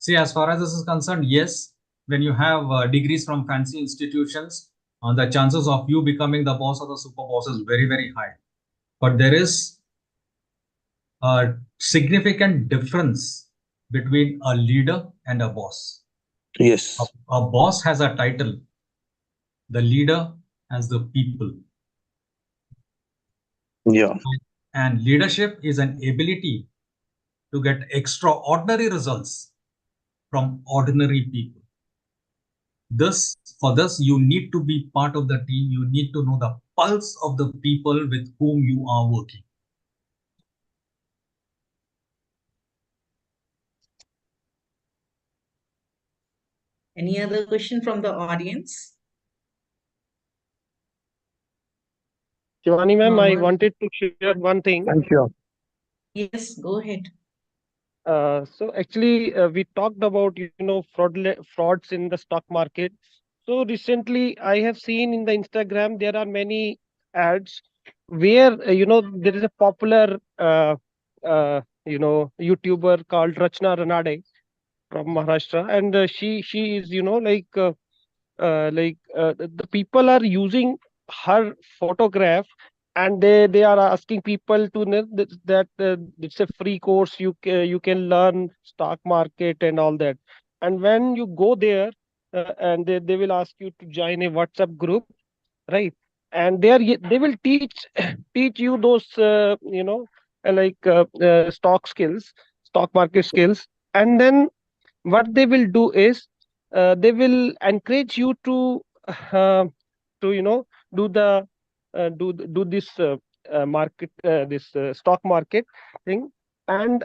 See, as far as this is concerned, yes, when you have degrees from fancy institutions, the chances of you becoming the boss or the super boss is very, very high. But there is a significant difference between a leader and a boss. Yes. A boss has a title, the leader has the people. Yeah. And leadership is an ability to get extraordinary results from ordinary people. For this, you need to be part of the team. You need to know the pulse of the people with whom you are working. Any other question from the audience? Shivani ma'am, I wanted to share one thing. Thank you. Yes, go ahead. So actually, we talked about frauds in the stock market. So recently, I have seen in the Instagram there are many ads where there is a popular YouTuber called Rachna Ranade from Maharashtra, and she is the people are using her photograph, and they are asking people to know that it's a free course, you can learn stock market and all that. And when you go there, and they will ask you to join a WhatsApp group, right? And they will teach teach you those stock market skills, and then what they will do is they will encourage you to you know do the do this market this stock market thing. And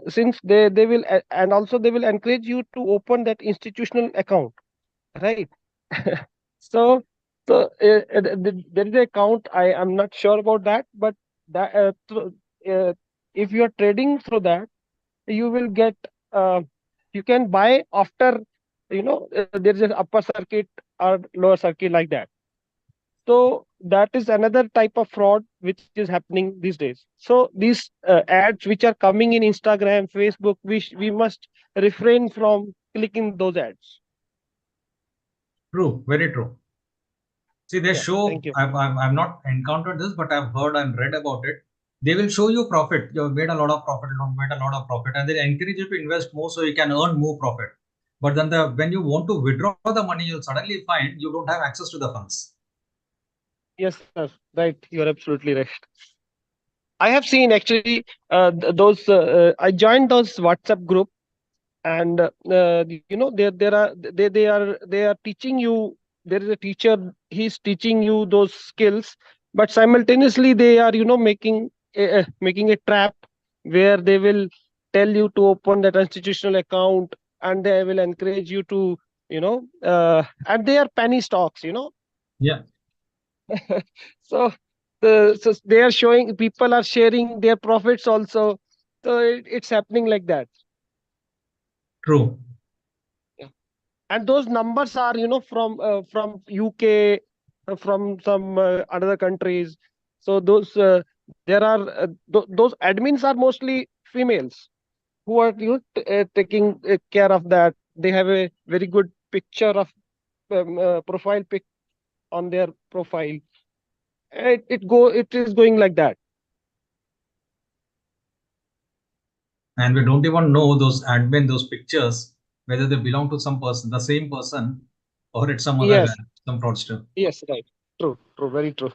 since they will and also they will encourage you to open that institutional account, right? so there is an account, I am not sure about that, but that if you are trading through that, you will get you can buy after there is an upper circuit or lower circuit, like that. So that is another type of fraud which is happening these days. So these ads which are coming in Instagram, Facebook, we must refrain from clicking those ads. True, very true. See, they Yeah, show, thank you. I've not encountered this, but I've heard and read about it. They will show you profit. You've made a lot of profit, and they encourage you to invest more so you can earn more profit. But then when you want to withdraw the money, you'll suddenly find you don't have access to the funds. Yes, sir. Right. You're absolutely right. I have seen actually those. I joined those WhatsApp group, and they are teaching you. There is a teacher. He's teaching you those skills, but simultaneously they are making a trap where they will tell you to open that institutional account, and they will encourage you to and they are penny stocks. Yeah. So so they are showing, people are sharing their profits also. So it's happening like that. True. Yeah. And those numbers are from UK, from some other countries. So there are those admins are mostly females who are taking care of that. They have a very good picture of profile pic on their profile. It is going like that. And we don't even know those admin, those pictures, whether they belong to some person, the same person, or it's some other guy, Yes. some fraudster. Yes, right. True, very true.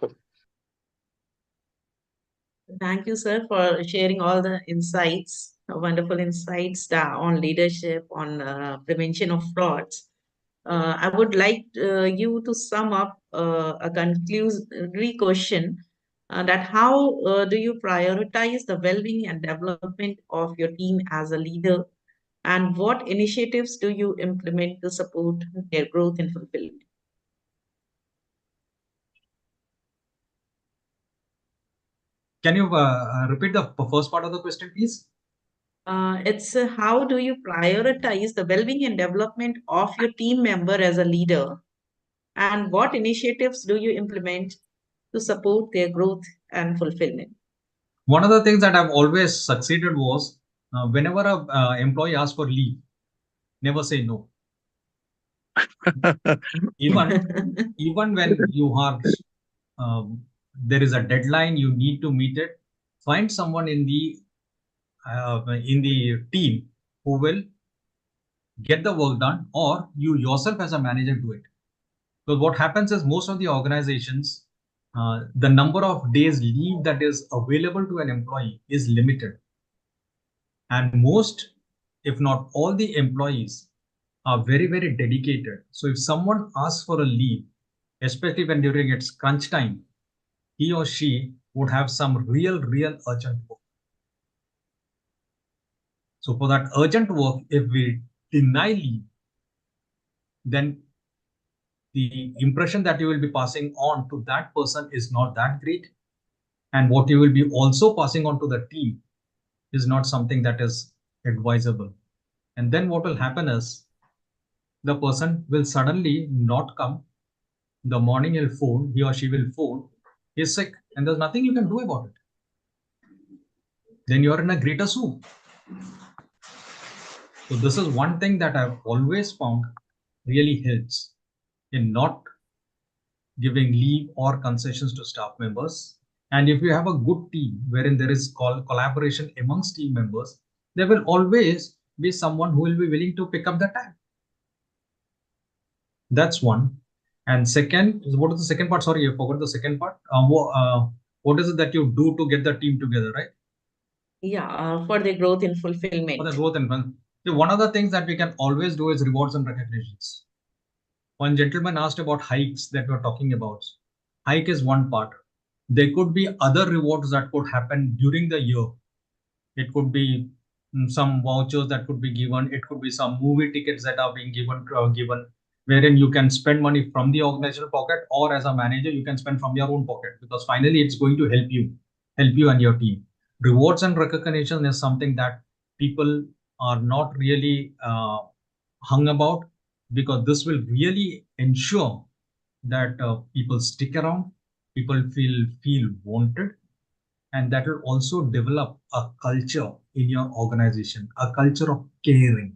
Thank you, sir, for sharing all the insights, wonderful insights on leadership, on prevention of frauds. I would like you to sum up a conclusory question that how do you prioritize the well-being and development of your team as a leader, and what initiatives do you implement to support their growth and fulfillment? Can you repeat the first part of the question, please? It's how do you prioritize the well-being and development of your team member as a leader, and what initiatives do you implement to support their growth and fulfillment? One of the things that I've always succeeded was whenever a employee asks for leave, never say no. even when you are there is a deadline, you need to meet it. Find someone in the team who will get the work done, or you yourself as a manager do it. Because what happens is most of the organizations, the number of days leave that is available to an employee is limited. And most, if not all the employees are very, very dedicated. So if someone asks for a leave, especially when during its crunch time, he or she would have some real urgent work. So for that urgent work, if we deny leave, then the impression that you will be passing on to that person is not that great. And what you will be also passing on to the team is not something that is advisable. And then what will happen is the person will suddenly not come. The morning he'll phone, he or she will phone, he's sick, and there's nothing you can do about it. Then you're in a greater soup. So this is one thing that I've always found really helps in not giving leave or concessions to staff members. And if you have a good team wherein there is collaboration amongst team members, there will always be someone who will be willing to pick up the tab. That's one. And second, what is the second part? Sorry, I forgot the second part. What is it that you do to get the team together, right? for their growth and fulfillment. For the growth and fun. See, one of the things that we can always do is rewards and recognitions. One gentleman asked about hikes that we're talking about. Hike is one part. There could be other rewards that could happen during the year. It could be some vouchers that could be given. It could be some movie tickets that are being given, wherein you can spend money from the organizational pocket, or as a manager, you can spend from your own pocket, because finally it's going to help you and your team. Rewards and recognition is something that people are not really hung about, because this will really ensure that people stick around, people feel wanted, and that will also develop a culture in your organization, a culture of caring.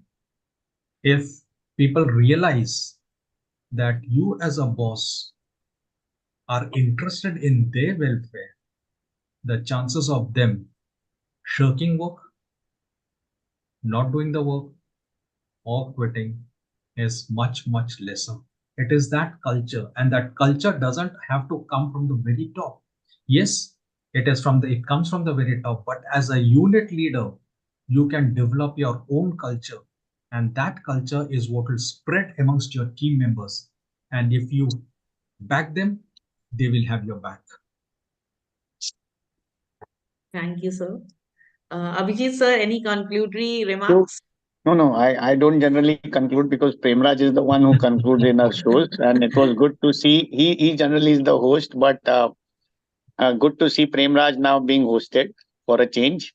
If people realize that you as a boss are interested in their welfare, the chances of them shirking work, not doing the work, or quitting is much, much lesser. It is that culture, and that culture doesn't have to come from the very top. Yes, it comes from the very top, but as a unit leader, you can develop your own culture, and that culture is what will spread amongst your team members. And if you back them, they will have your back. Thank you, sir. Abhijit, sir, any conclusory remarks? No, I don't generally conclude, because Premraj is the one who concludes in our shows, and it was good to see. He generally is the host, but good to see Premraj now being hosted for a change.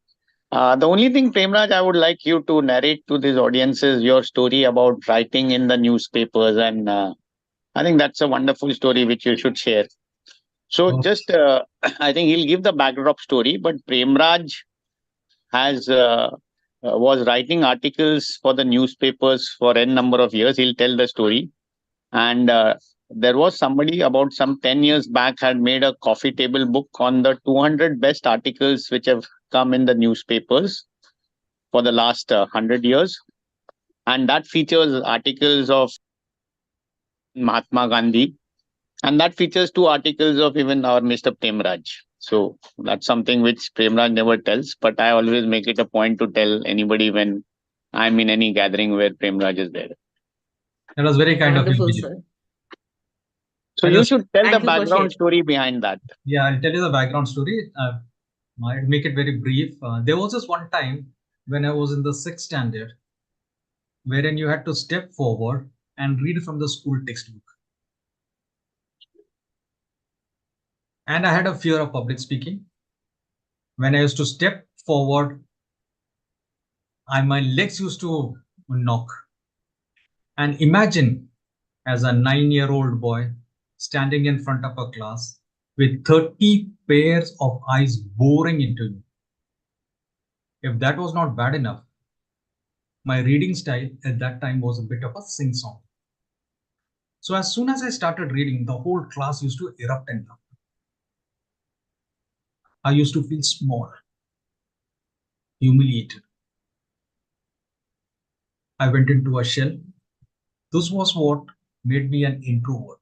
The only thing, Premraj, I would like you to narrate to these audiences your story about writing in the newspapers, and I think that's a wonderful story which you should share. So, just I think he'll give the backdrop story, but Premraj has was writing articles for the newspapers for n number of years. He'll tell the story, and there was somebody about some 10 years back had made a coffee table book on the 200 best articles which have come in the newspapers for the last 100 years, and that features articles of Mahatma Gandhi, and that features 2 articles of even our Mr. Premraj. So that's something which Premraj never tells, but I always make it a point to tell anybody when I'm in any gathering where Premraj is there. That was very kind Wonderful, of you. sir. So you should tell the background story behind that. Yeah, I'll tell you the background story. I'll make it very brief. There was this one time when I was in the 6th standard, wherein you had to step forward and read from the school textbook. And I had a fear of public speaking. When I used to step forward, my legs used to knock. And imagine, as a 9-year-old boy standing in front of a class with 30 pairs of eyes boring into you. If that was not bad enough, my reading style at that time was a bit of a sing-song. So as soon as I started reading, the whole class used to erupt in laughter. I used to feel small, humiliated. I went into a shell. This was what made me an introvert.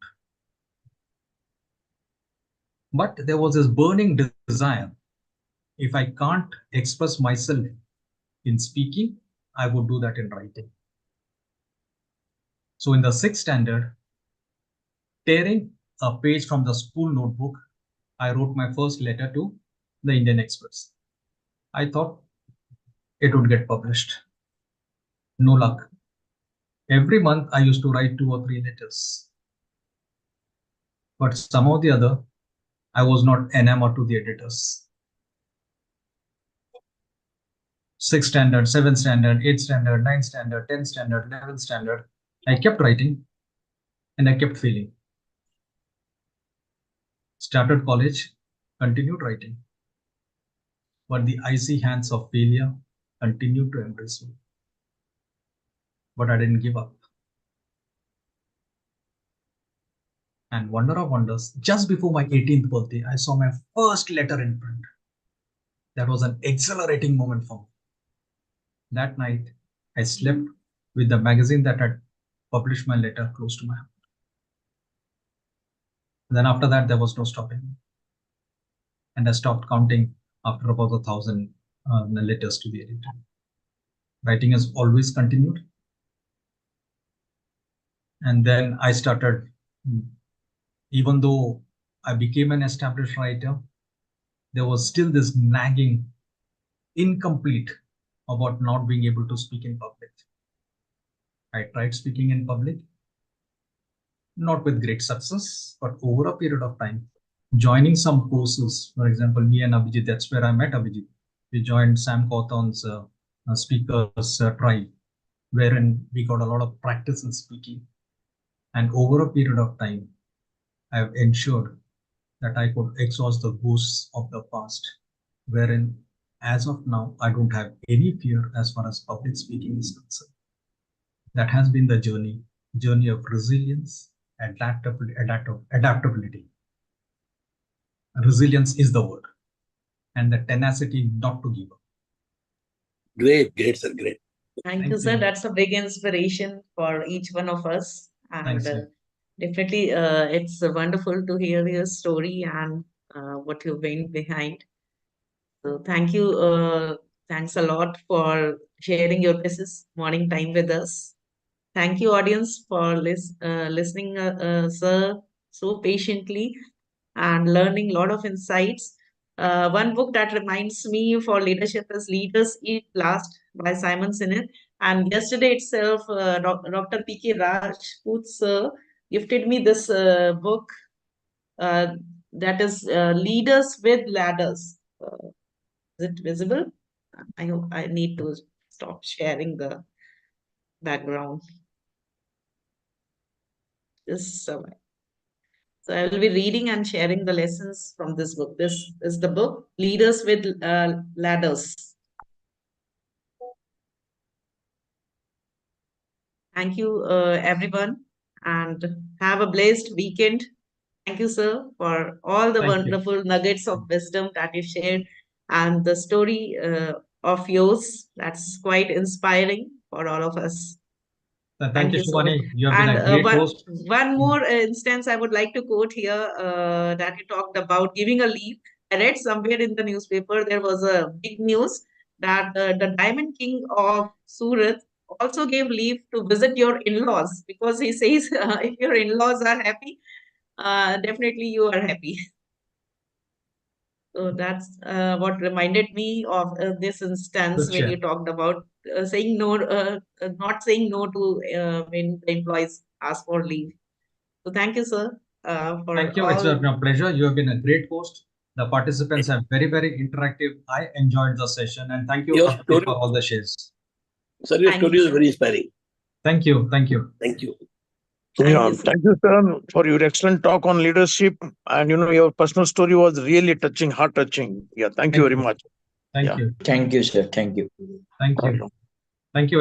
But there was this burning desire. If I can't express myself in speaking, I would do that in writing. So in the 6th standard, tearing a page from the school notebook, I wrote my first letter to the Indian Express. I thought it would get published. No luck. Every month I used to write 2 or 3 letters. But somehow or the other, I was not enamored to the editors. 6th standard, 7th standard, 8th standard, 9th standard, 10th standard, 11th standard, I kept writing and I kept failing. Started college, continued writing. But the icy hands of failure continued to embrace me. But I didn't give up. And wonder of wonders, just before my 18th birthday, I saw my first letter in print. That was an exhilarating moment for me. That night, I slept with the magazine that had published my letter close to my heart. Then after that, there was no stopping me. And I stopped counting after about 1,000 the letters to the editor. Writing has always continued. And then I started, even though I became an established writer, there was still this nagging, incomplete about not being able to speak in public. I tried speaking in public, not with great success, but over a period of time, joining some courses. For example, me and Abhijit, that's where I met Abhijit. We joined Sam Cawthon's speakers tribe, wherein we got a lot of practice in speaking. And over a period of time, I have ensured that I could exhaust the ghosts of the past, wherein as of now, I don't have any fear as far as public speaking is concerned. That has been the journey of resilience, adaptability. Resilience is the word, and the tenacity not to give up. Great, sir, great. Thank you, sir. That's a big inspiration for each one of us. And definitely, it's wonderful to hear your story and what you've been behind. So thank you. Thanks a lot for sharing your precious morning time with us. Thank you, audience, for listening, sir, so patiently and learning a lot of insights. One book that reminds me for leadership is Leaders Eat Last by Simon Sinek. And yesterday itself, Dr. P.K. Rajput sir gifted me this book that is Leaders with Ladders. Is it visible? I hope I need to stop sharing the background. So I will be reading and sharing the lessons from this book. This is the book, Leaders with Ladders. Thank you, everyone, and have a blessed weekend. Thank you, sir, for all the wonderful nuggets of wisdom that you shared and the story of yours. That's quite inspiring for all of us. Thank you, Shubhani. You have been a great host. One more instance I would like to quote here that you talked about giving a leave. I read somewhere in the newspaper there was a big news that the Diamond King of Surat also gave leave to visit your in-laws because he says if your in-laws are happy, definitely you are happy. So that's what reminded me of this instance when you talked about saying no, not saying no to when the employees ask for leave. So thank you, sir. Thank you. It's been a pleasure. You have been a great host. The participants are very, very interactive. I enjoyed the session, and thank you for all the shares. Sir, your story is very inspiring. Thank you. Thank you. Thank you. Thank you, sir, for your excellent talk on leadership. And your personal story was really touching, heart touching. Yeah, thank you very much. Thank you. Thank you, sir. Thank you. Thank you. Thank you.